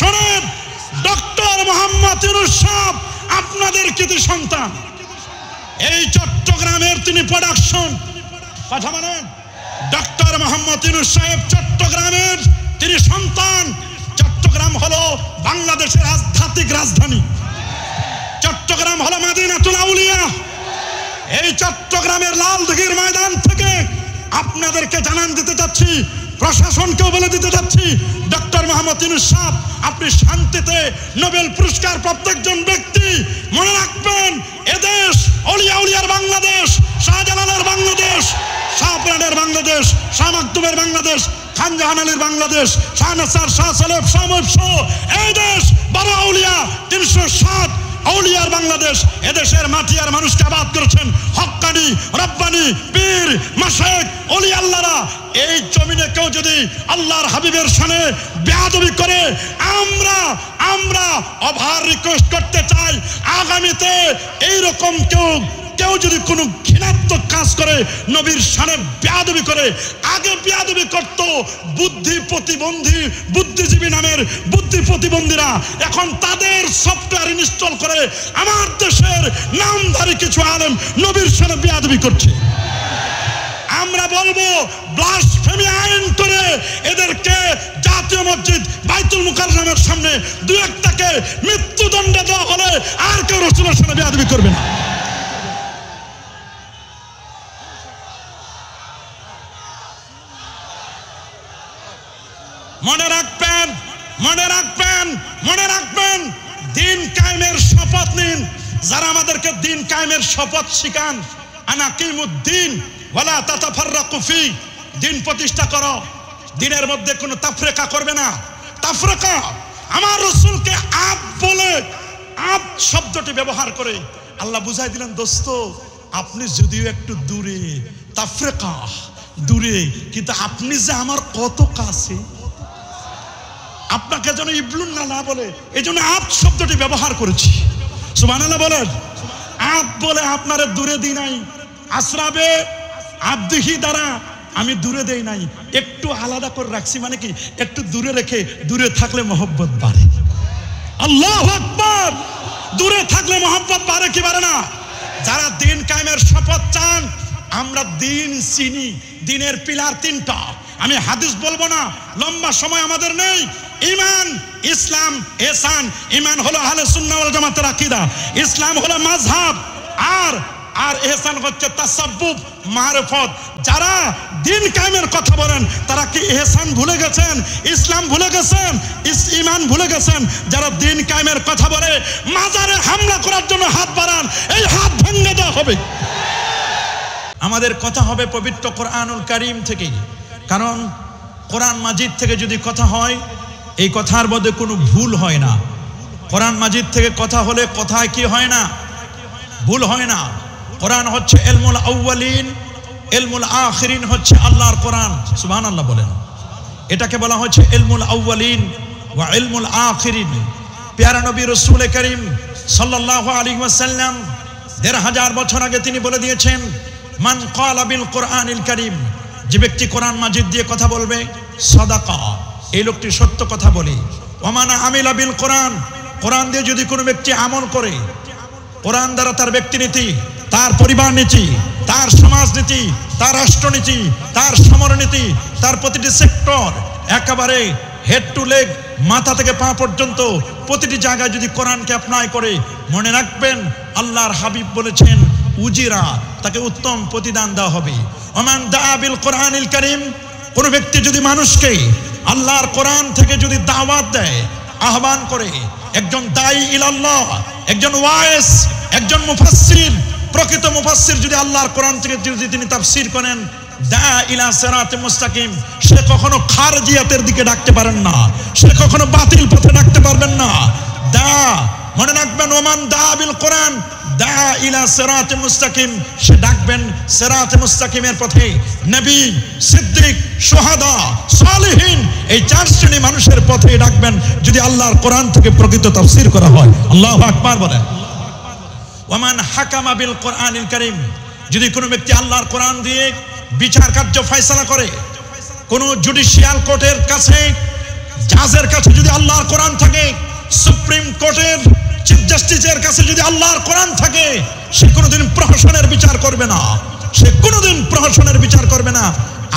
শোনেন, ডক্টর মোহাম্মদ ইউনূস সাহেব আপনাদের কৃতি সন্তান। এই চট্টগ্রামের তিনি প্রোডাকশন, কথা বলেন, ডক্টর মোহাম্মদ ইউনূস সাহেব চট্টগ্রামের তিনি সন্তান। চট্টগ্রাম হলো বাংলাদেশের আধ্যাত্মিক রাজধানী, চট্টগ্রাম হলো মদিনাতুল আউলিয়া। এই চট্টগ্রামের লালদিঘির ময়দান থেকে আপনাদেরকে জানান দিতে চাচ্ছি, প্রশাসনকেও বলে দিতে চাচ্ছি, ডক্টর মোহাম্মদ ইউনূস সাহেব আপনি শান্তিতে নোবেল পুরস্কার প্রাপ্ত একজন ব্যক্তি। মনে রাখবেন, এদেশ অলিয়া উলিয়ার বাংলাদেশ, শাহজালালের বাংলাদেশ, শাহপুরানের বাংলাদেশ, শাহ মাকতুমের বাংলাদেশ, খান জাহান আলীর বাংলাদেশ, শাহ নাসার, শাহ সালেব, শাহ মুহিব সহ এই দেশ 12 আউলিয়া 307 আউলিয়ার বাংলাদেশ। এদেশের মাটি আর মানুষকে আবাদ করেছেন হক্কানি, রব্বানি, পীর, মাশায়েখ, ওলি আল্লাহরা। এই জমিনে কেউ যদি আল্লাহর হাবিবের শানে বেয়াদবি করে, আমরা ওভার রিকোয়েস্ট করতে চাই, আগামীতে এইরকম কেউ যদি কোনো ঘৃণাত্মক কাজ করে, নবীর শানে বেয়াদবি করে, আগে বেয়াদবি করত বুদ্ধিজীবী নামের বুদ্ধি প্রতিবন্ধীরা, এখন তাদের সফটওয়্যার ইনস্টল করে আমার দেশের নামধারী কিছু আলেম নবীর শানে বেয়াদবি করছে। আমরা বলবো ব্লাসফেমি আইন করে এদেরকে জাতীয় মসজিদ বাইতুল মুকাররমের সামনে 2-1টাকে মৃত্যুদণ্ড দেওয়া হলে আর কেউ রাসূলের শানে বেয়াদবি করবে না। মনে রাখবেন, দিন কায়েমের শপথ নিন। যারা আমাদেরকে দিন কায়েমের শপথ শিখান, আনাকিমুদ্দিন ওয়ালা তাতাফাররাকু ফি, দিন প্রতিষ্ঠা করো, দিনের মধ্যে কোনো তাফরিকা করবে না। তাফরিকা, আমার রাসূলকে আপ বলে, আপ শব্দটি ব্যবহার করে আল্লাহ বুঝাই দিলেন, দোস্ত আপনি যদিও একটু দূরে, তাফরিকা দূরে, কিন্তু আপনি যে আমার কত কাছে, আপনাকে যেন ইবলুন না বলে, এই জন্য আপ শব্দটি ব্যবহার করেছি। সুবহানাল্লাহ বলেন। আপ বলে আপনারে দূরে দিই নাই, আসরাবে আবদিহি দ্বারা আমি দূরে দেই নাই, একটু আলাদা করে রাখছি। মানে কি, একটু দূরে রেখে, দূরে থাকলে মহব্বত বাড়ে। আল্লাহু আকবার। দূরে থাকলে মহব্বত বাড়ে কি বাড়ে না? যারা দিন কায়েমের শপথ চান, আমরা দিন চিনি, দিনের পিলার 3টা। আমি হাদিস বলবো না, লম্বা সময় আমাদের নেই। ঈমান, ইসলাম, ইহসান। ঈমান হলো আহলে সুন্নাহ ওয়াল জামাতের আকীদা, ইসলাম হলো মাযহাব, আর ইহসান হচ্ছে তাসাব্বুব, মারিফত। যারা দিন কায়েমের কথা বলেন তারা কি ইহসান ভুলে গেছেন, ইসলাম ভুলে গেছেন, ঈমান ভুলে গেছেন? যারা দিন কায়েমের কথা বলে মাজারে হামলা করার জন্য হাত বাড়ান, এই হাত ভেঙে দেওয়া হবে। আমাদের কথা হবে পবিত্র কোরআনুল কারীম থেকে, কারণ কোরআন মাজিদ থেকে যদি কথা হয়, এই কথার মধ্যে কোনো ভুল হয় না। কোরআন মাজিদ থেকে কথা হলে কথায় কি হয় না? ভুল হয় না। কোরআন হচ্ছে ইলমুল আউয়ালিন, ইলমুল আখিরিন হচ্ছে আল্লাহর কোরআন। সুবহানাল্লাহ বলেন। এটাকে বলা হচ্ছে ইলমুল আউয়ালিন ওয়া ইলমুল আখিরিন। প্যারা নবী রাসূল করিম সাল্লাল্লাহু আলাইহি ওয়াসাল্লাম ১৫০০ বছর আগে তিনি বলে দিয়েছেন, মান ক্বালা বিল কোরআনিল কারীম, যে ব্যক্তি কোরআন মাজিদ দিয়ে কথা বলবে, সাদাকা, এই লোকটি সত্য কথা বলে। ওমান আমিলা বিল কোরআন, কোরআন দিয়ে যদি কোনো ব্যক্তি আমল করে, কোরআন দ্বারা তার ব্যক্তিনীতি, তার পরিবার নীতি, তার সমাজনীতি, তার রাষ্ট্রনীতি, তার সমরনীতি, তার প্রতিটি সেক্টর, একেবারে হেড টু লেগ, মাথা থেকে পা পর্যন্ত প্রতিটি জায়গায় যদি কোরআনকে অ্যাপ্লাই করে, মনে রাখবেন আল্লাহর হাবিব বলেছেন, উজিরা, তাকে উত্তম প্রতিদান দেওয়া হবে। ওমান দা বিল কোরআনিল কারীম, কোনো ব্যক্তি যদি মানুষকে আল্লাহর কোরআন থেকে যদি দাওয়াত দেয়, আহ্বান করে, একজন দায়ী ইলাল্লাহ, একজন ওয়াইস, একজন মুফাসসির, প্রকৃত মুফাসসির যদি আল্লাহর কোরআন থেকে যদি তিনি তাফসীর করেন, দা ইলা সিরাতে মুস্তাকিম, সে কখনো খারজিয়াতের দিকে ডাকতে পারেন না, সে কখনো বাতিল পথে ডাকতে পারবেন না। দা, মনে রাখবেন, ওমান দা বিল কোরআন দা ইলা সিরাতে মুস্তাকিম, সে ডাকবেন সিরাতে মুস্তাকিমের পথে। নবী, সিদ্দিক, শুহাদা, সালেহিন, এই 4 শ্রেণী মানুষের পথে ডাকবেন যদি আল্লাহর কোরআন থেকে প্রকৃত তাফসীর করা হয়। আল্লাহু আকবার বলেন। ওমান হাকামা বিল কোরআনিল কারীম, যদি কোনো ব্যক্তি আল্লাহর কোরআন দিয়ে বিচার কার্য ফয়সালা করে, কোনো জুডিশিয়াল কোর্টের কাছে জাজের কাছে যদি আল্লাহর কোরআন থাকে, সুপ্রিম কোর্টের চিফ জাস্টিসের কাছে যদি আল্লাহর কোরআন থাকে, সে কোনোদিন প্রহসনের বিচার করবে না, সে কোনোদিন প্রহসনের বিচার করবে না,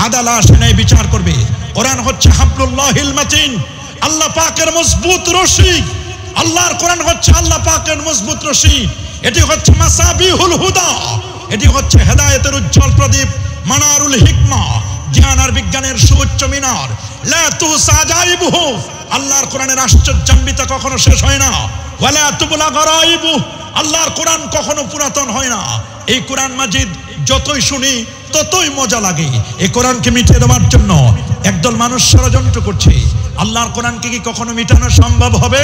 আদালত সেনাই বিচার করবে। কোরআন হচ্ছে হাবলুল্লাহিল মাতিন, আল্লাহ পাকের মজবুত রশি। আল্লাহর কোরআন হচ্ছে আল্লাহ পাকের মজবুত রশি। এটি হচ্ছে মাসাবিহুল হুদা, এটি হচ্ছে হেদায়েতের উজ্জ্বল প্রদীপ, মানারুল হিকমা, জ্ঞান আর বিজ্ঞানের সুউচ্চ মিনার। লা তুহসা জাইবুহু, আল্লাহর কোরআনের আশ্চর্যান্বিত কখনো শেষ হয় না। ওয়ালা তুবলা গরাইবু, আল্লাহর কোরআন কখনো পুরাতন হয় না। এই কোরআন মাজিদ যতই শুনি ততই মজা লাগে। এই কোরআনকে মিটিয়ে দেওয়ার জন্য একদল মানুষ ষড়যন্ত্র করছে। আল্লাহর কোরআনকে কি কখনো মিটানো সম্ভব হবে?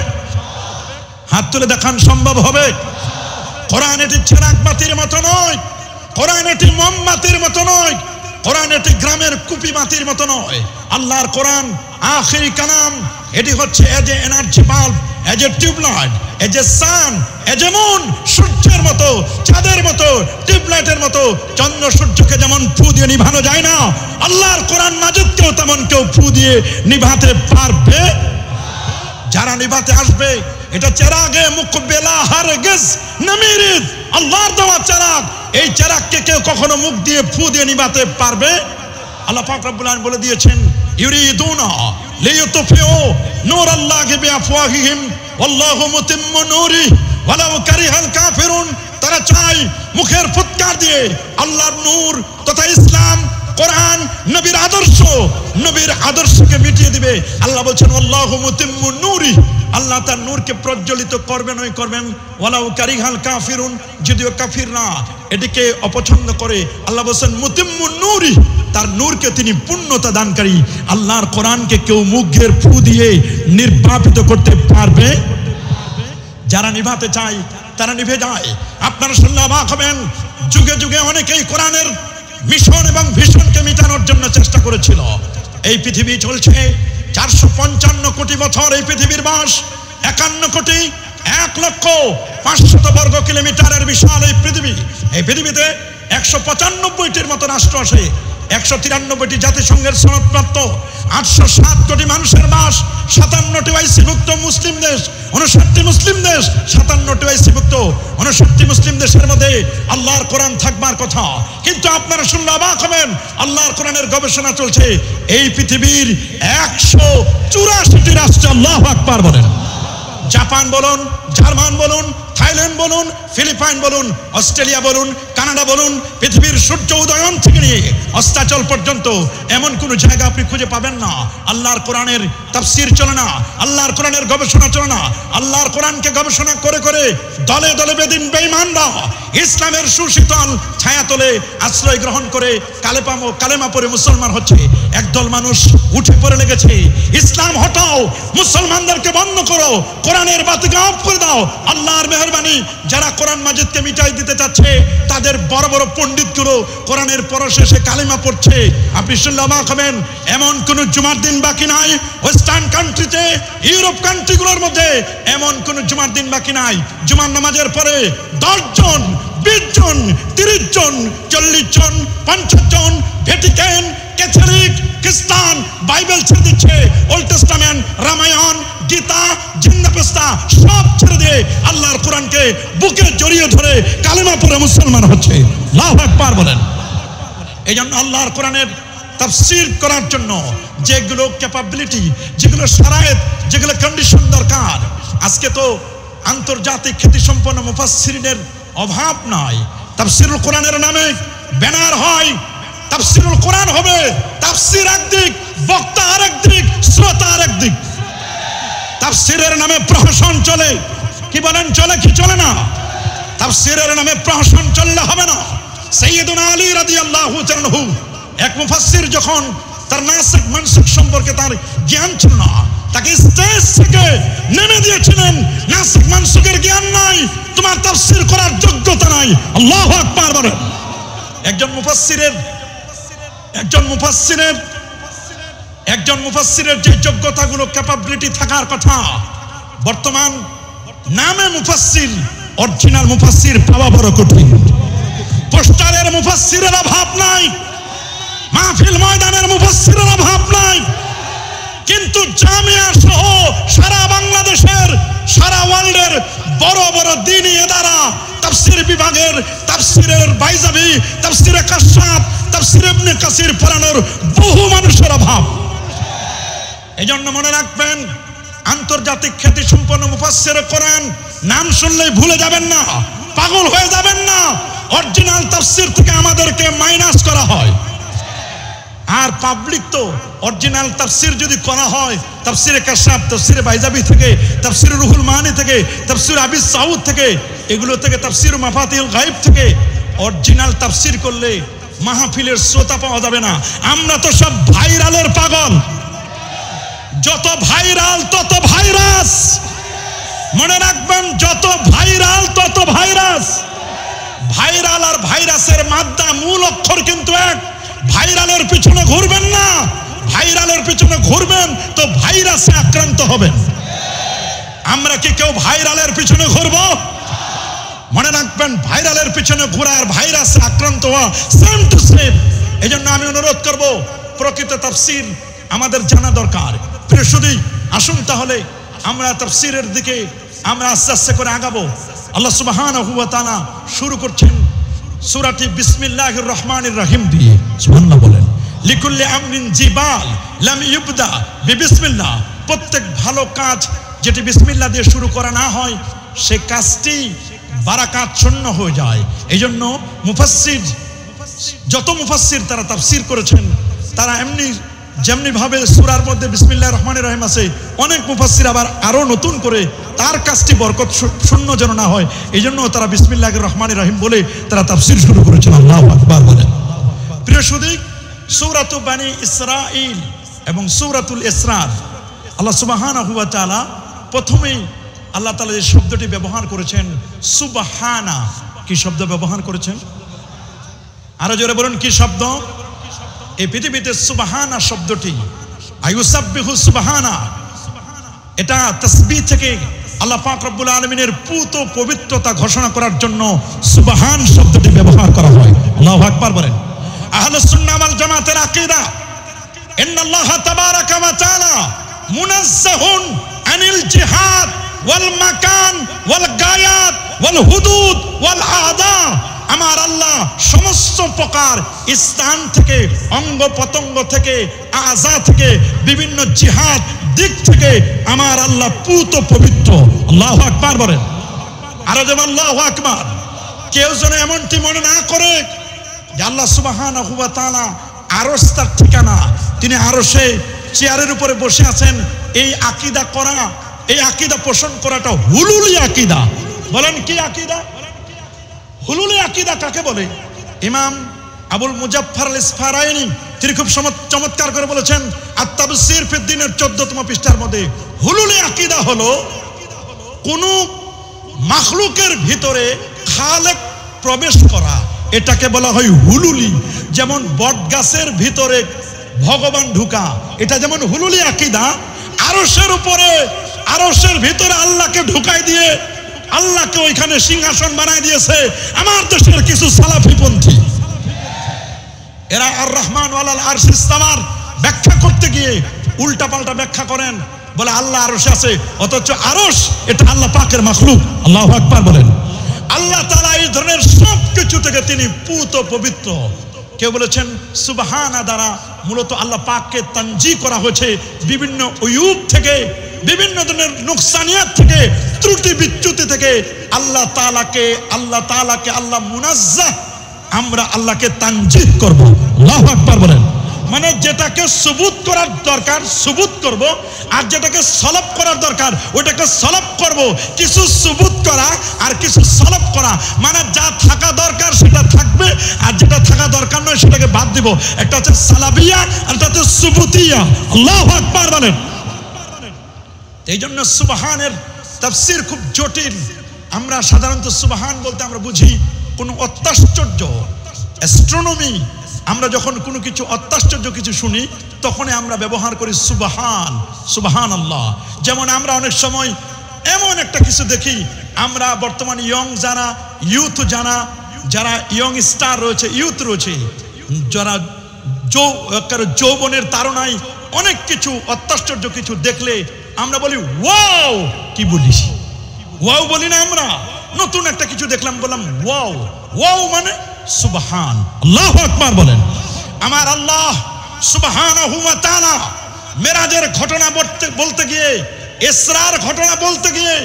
হাত তুলে দেখান, সম্ভব হবে? কোরআন এটি চেরাগ বাতির মতো নয়, কোরআন এটি মোমবাতির মতো নয়, কোরআন এটি গ্রামের কুপি বাতির মতো নয়। আল্লাহর কোরআন আখিরি কালাম। এটি হচ্ছে as a energy bulb, as a tubelight, as a sun, as a moon, সূর্যের মতো, চাঁদের মতো, টিউবলাইটের মতো। চন্দ্র সূর্যকে যেমন ফু দিয়ে নিভানো যায় না, আল্লাহর কোরআন মাজিদকেও তেমন কেউ ফু দিয়ে নিভাতে পারবে? যারা নিভাতে আসবে, এটা চেরাগে মুকবেলা হারগিজ নামিরিদ, আল্লাহর দেওয়া চেরাগ। এই চেরাগকে কেউ কখনো মুখ দিয়ে ফু দিয়ে নিভাতে পারবে? আল্লাহ পাক রব্বুল আলামিন বলে দিয়েছেন, ইউরিদুনা লিইউতফিউ নূরাল্লাহি বিআফওয়াহিহিম ওয়াল্লাহু মুতিম্মু নূরিহি ওয়ালাউ কারিহাল কাফিরুন। তারা চায় মুখের ফুৎকার দিয়ে আল্লাহর নূর তথা ইসলাম, কোরআন, নবীর আদর্শকে মিটিয়ে দিবে। আল্লাহ বলছেন ওয়াল্লাহু মুতিম্মু নূরিহি, আল্লাহ তার নূরকে প্রজ্বলিত করবেন। ওয়ালাউ কারিহাল কাফিরুন, যদিও কাফিররা এটিকে অপছন্দ করে, আল্লাহ বলছেন মুতিম্মু নূরিহি, তার নূরকে তিনি পূর্ণতা দানকারী। আল্লাহর কোরআনকে কেউ মুখের ফু দিয়ে নির্বাপিত করতে পারবে? যারা নিভাতে চায় তারা নিভে যায়। আপনারা শুনলে অবাক হবেন, যুগে যুগে অনেকেই কোরআনের মিশন এবং ভিশনকে মিটানোর জন্য চেষ্টা করেছিল। এই পৃথিবী চলছে 455 কোটি বছর, এই পৃথিবীর বাস 51 কোটি 1,05,000 বর্গ কিলোমিটারের বিশাল এই পৃথিবী। এই পৃথিবীতে 195টির মতো রাষ্ট্র আছে, 193টি জাতিসংঘের সনদপ্রাপ্ত, 807 কোটি মানুষের বাস, 57টি ওয়াইসিভুক্ত মুসলিম দেশ, 59টি মুসলিম দেশ, 57টি ওয়াইসিভুক্ত। 59টি মুসলিম দেশের মধ্যে আল্লাহর কোরআন থাকবার কথা, কিন্তু আপনারা শুনলে অবাক হবেন, আল্লাহর কোরআনের গবেষণা চলছে এই পৃথিবীর 184টি রাষ্ট্রে। আল্লাহু আকবার বলেন। জাপান বলুন, জার্মান বলুন, থাইল্যান্ড বলুন, ফিলিপাইন বলুন, অস্ট্রেলিয়া বলুন, কানাডা বলুন, পৃথিবীর সূর্য উদয়ন থেকে নিয়ে অস্তাচল পর্যন্ত এমন কোনো জায়গা আপনি খুঁজে পাবেন না আল্লাহর কোরআনের তাফসীর চলে না, আল্লাহর কোরআনের গবেষণা চলে না। আল্লাহর কোরআনকে গবেষণা করে করে দলে দলে বেদিন বেঈমানরা ইসলামের সুশীতল ছায়াতলে আশ্রয় গ্রহণ করে কালেমা পড়ে মুসলমান হচ্ছে। একদল মানুষ উঠে পড়ে লেগেছে, ইসলাম হটাও, মুসলমানদেরকে বন্ধ করো, কোরআনের বাতিকে অফ করে দাও। আল্লাহর মেহেরবানি, যারা কোরআন মাজিদকে মিটাই দিতে চাচ্ছে তাদের বড় বড় পণ্ডিতগুলো কোরআনের পরশেষে কালেমা পড়ছে। আপনি শুনলে অবাক হবেন, এমন কোন জুমার দিন বাকি নাই ওয়েস্টার্ন কান্ট্রিতে, ইউরোপ কান্ট্রিগুলোর মধ্যে এমন কোন জুমার দিন বাকি নাই জুমার নামাজের পরে 10 জন, 20 জন, 30 জন, 40 জন, 50 জন ভ্যাটিকান, ক্যাথলিক, খ্রিস্টান বাইবেল ছেড়ে দিচ্ছে, ওল্ড টেস্টামেন্ট, রামায়ণ, গীতা, জিন্দাপস্তা সব ছেড়ে দিয়ে আল্লাহর কোরআনকে বুকে জড়িয়ে ধরে কালেমা পড়ে মুসলমান হচ্ছে। আল্লাহু আকবার বলেন। এই জন্য আল্লাহর কোরআনের তাফসীর করার জন্য যেগুলো ক্যাপাবিলিটি, যেগুলো শারায়েত, যেগুলো কন্ডিশন দরকার, আজকে তো আন্তর্জাতিক খ্যাতিসম্পন্ন মুফাসসিরিনের অভাব নাই। তাফসীরুল কোরআনের নামে ব্যানার হয়, তাফসীরুল কোরআন হবে, তাফসীর একদিক, বক্তা আরেক দিক, শ্রোতা আরেক দিক। তাফসীরের নামে প্রহসন চলে, কি বলেন, চলে কি চলে না? তাফসীরের নামে প্রহসন চললে হবে না। সাইয়্যিদুনা আলী রাদিয়াল্লাহু তাআলা এক মুফাসসির যখন তার নাসিক মানসিক সম্পর্কে তার জ্ঞান ছিল না, তাকে স্টেজ থেকে নেমে দিয়েছিলেন, নাসিক মানসিকের জ্ঞান নাই, তোমার তাফসীর করার যোগ্যতা নাই। আল্লাহু আকবার বলেন। একজন মুফাসসিরের যে যোগ্যতাগুলো ক্যাপাবিলিটি থাকার কথা, বর্তমান নামে মুফাসসির, অরিজিনাল মুফাসসির পাওয়া বড় কঠিন। পোস্টারের মুফাসসিরের অভাব নাই, মাহফিল ময়দানের মুফাসসিরের অভাব নাই, কিন্তু জামিয়া সহ সারা বাংলাদেশের, সারা ওয়ার্ল্ডের বড় বড় দ্বীনি ইদারা, তাফসীর বিভাগের তাফসীরের বাইজাবি, তাফসীরে কাশাফ, তাফসীর ইবনে কাসির পড়ানোর বহু মানুষের অভাব। এজন্য মনে রাখবেন, আন্তর্জাতিক খ্যাতি সম্পন্ন মুফাসসির কোরআন নাম শুনলেই ভুলে যাবেন না, পাগল হয়ে যাবেন না। অরিজিনাল তাফসীর থেকে আমাদেরকে মাইনাস করা হয়। আর পাবলিক তো অরিজিনাল তাফসীর যদি করা হয়, তাফসীরে কাশাফ, তাফসীরে বাইজাবি থেকে, তাফসীরে রুহুল মানি থেকে, তাফসীর আবি সাউদ থেকে, এগুলো থেকে, তাফসীর মাফাতিহুল গায়ব থেকে অরিজিনাল তাফসীর করলে মাহফিলের শ্রোতা পাওয়া যাবে না। আমরা তো সব ভাইরালের পাগল। যত ভাইরাল তত ভাইরাস। মনে রাখবেন, যত ভাইরাল তত ভাইরাস। ভাইরাল আর ভাইরাসের মাদ্দা মূল অক্ষর কিন্তু এক। ভাইরালের পিছনে ঘুরবেন না, ভাইরালের পিছনে ঘুরবেন তো ভাইরাসে আক্রান্ত হবেন। আমরা কি কেউ ভাইরালের পিছনে ঘুরব? মনে রাখবেন, ভাইরালের পিছনে ঘোরা আর ভাইরাসে আক্রান্ত হওয়া সেম টু সেম। এজন্য আমি অনুরোধ করব, প্রকৃত তাফসীর আমাদের জানা দরকার। প্রিয় সুধী, আসুন তাহলে আমরা তাফসীরের দিকে আমরা আস্তে আস্তে করে আগাবো। আল্লাহ সুবহানাহু ওয়া তাআলা শুরু করছেন সূরাটি বিসমিল্লাহির রহমানির রহিম দিয়ে। সুবহানাল্লাহ বলেন। লিকুল্লি আমরিন জিবাল লাম ইবদা বিবিসমিল্লাহ। প্রত্যেক ভালো কাজ যেটি বিসমিল্লাহ দিয়ে শুরু করা না হয়, সে কাজটি বারাকাত শূন্য হয়ে যায়। এইজন্য মুফাসসির, যত মুফাসসির তারা তাফসীর করেছেন, তারা যেমনি ভাবে সূরার মধ্যে বিসমিল্লাহির রহমানির রহিম আছে, অনেক মুফাসসির আবার আরো নতুন করে তার কাজটি বরকত শূন্য যেন না হয়, এইজন্য তারা বিসমিল্লাহির রহমানির রহিম বলে তারা তাফসীর শুরু করেছেন। আল্লাহু আকবার বলেন। প্রিয় সুধী, সূরাতু বনী ইসরাঈল এবং সূরাতুল ইসরার, আল্লাহ সুবহানাহু ওয়া তাআলা প্রথমেই আল্লাহ তাআলা যে শব্দটি ব্যবহার করেছেন সুবহানা। কি শব্দ ব্যবহার করেছেন? আরো জোরে বলুন, কি শব্দ? এই পৃথিবীতে সুবহানা শব্দটি, আয়ুসাব্বিহু সুবহানা, এটা তাসবিহ থেকে আল্লাহ পাক রব্বুল আলামিনের পুত পবিত্রতা ঘোষণা করার জন্য সুবহান শব্দটি ব্যবহার করা হয়। আল্লাহু আকবার বলেন। আহলুস সুন্নাহ ওয়াল জামাতের আকীদা, ইন্নাল্লাহ তাবারাকা ওয়া তাআলা মুনাজ্জাহুন আনিল জিহাদ ওয়াল মাকান ওয়াল গায়াত ওয়াল হুদুদ ওয়াল আদা। আমার আল্লাহ সমস্ত প্রকার স্থান থেকে, অঙ্গ প্রত্যঙ্গ থেকে, আযা থেকে, বিভিন্ন জিহাদ দিক থেকে আমার আল্লাহ পুত পবিত্র। আল্লাহু আকবার বলেন। আর যেন আল্লাহু আকবার। কেউ যেন এমনটি মনে না করে যে আল্লাহ সুবহানাহু ওয়া তাআলা আরশ তার ঠিকানা, তিনি আরশে চেয়ারের উপরে বসে আছেন। এই আকীদা করা, এই আকীদা পোষণ করাটা হুলুলি আকীদা। বলেন, কি আকীদা? হুলুলি আকীদা কাকে বলে? ইমাম আবুল মুজাফফর আল ইসফারাইনি তিনি খুব চমৎকার করে বলেছেন আত-তাফসীর ফি দ্বীনের 14তম পৃষ্ঠার মধ্যে, হুলুলি আকীদা হলো কোন মাখলুকের ভিতরে খালেক প্রবেশ করা, এটাকে বলা হয় হুলুলি। যেমন বট গাছের ভিতরে ভগবান ঢুকা, এটা যেমন হুলুলি আকীদা। আরশের উপরে, আরশের ভিতরে আল্লাহকে ঢুকাই দিয়ে আল্লাহকে ওইখানে সিংহাসন বানায় দিয়েছে আমার দেশের কিছু সালাফি পন্থী। এরা আর রহমান ওয়ালাল আরশ ইস্তাওয়ার ব্যাখ্যা করতে গিয়ে উল্টা পাল্টা ব্যাখ্যা করেন, বলে আল্লাহ আরশে আছে, অথচ আরশ এটা আল্লাহ পাকের মাখলুক। আল্লাহু আকবার বলেন। আল্লাহ তাআলা এই ধরনের সব কিছু থেকে তিনি পুত পবিত্র। কেউ বলেছেন সুবহানা দ্বারা মূলত আল্লাহ পাককে তানজিহ করা হয়েছে বিভিন্ন উয়ুব থেকে, বিভিন্ন ধরনের নুকসানিয়াত থেকে, ত্রুটি বিচ্যুতি থেকে। আল্লাহ তাআলাকে আল্লাহ মুনাজ্জাহ, আমরা আল্লাহকে তানজিহ করব। আল্লাহু আকবার বলেন। মানে যেটাকে সুবুত করার দরকার সুবুত করব, আর যেটাকে সলব করার দরকার ওটাকে সলব করব। কিছু সুবুত করা আর কিছু সলব করা, মানে যা থাকা দরকার সেটা থাকবে, আর যেটা থাকা দরকার নয় সেটাকে বাদ দিব। একটা হচ্ছে সালাবিয়া আর একটা হচ্ছে সুবুতিয়া। আল্লাহু আকবার বলেন। এই জন্য সুবহানের তাফসীর খুব জটিল। আমরা সাধারণত সুবহান বলতে আমরা বুঝি কোনো অত্যাশ্চর্য, অ্যাস্ট্রোনমি। আমরা যখন কোনো কিছু অত্যাশ্চর্য কিছু শুনি তখনই আমরা ব্যবহার করি সুবহান, সুবহানাল্লাহ। যেমন আমরা অনেক সময় এমন একটা কিছু দেখি, আমরা বর্তমান ইয়ং যারা ইউথ, যারা ইয়ং স্টার রয়েছে, ইউথ রয়েছে, যারা যৌবনের তাড়নায় অনেক কিছু অত্যাশ্চর্য কিছু দেখলে আমরা বলি ওয়াও, কি বলিস ওয়াও বলি না আমরা? নতুন একটা কিছু দেখলাম বললাম ওয়াও। ওয়াও মানে সুবহান, আল্লাহু আকবার বলেন। আমার আল্লাহ সুবহানাহু ওয়া তাআলা মেরাজের ঘটনা বলতে গিয়ে, ইসরার ঘটনা বলতে গিয়ে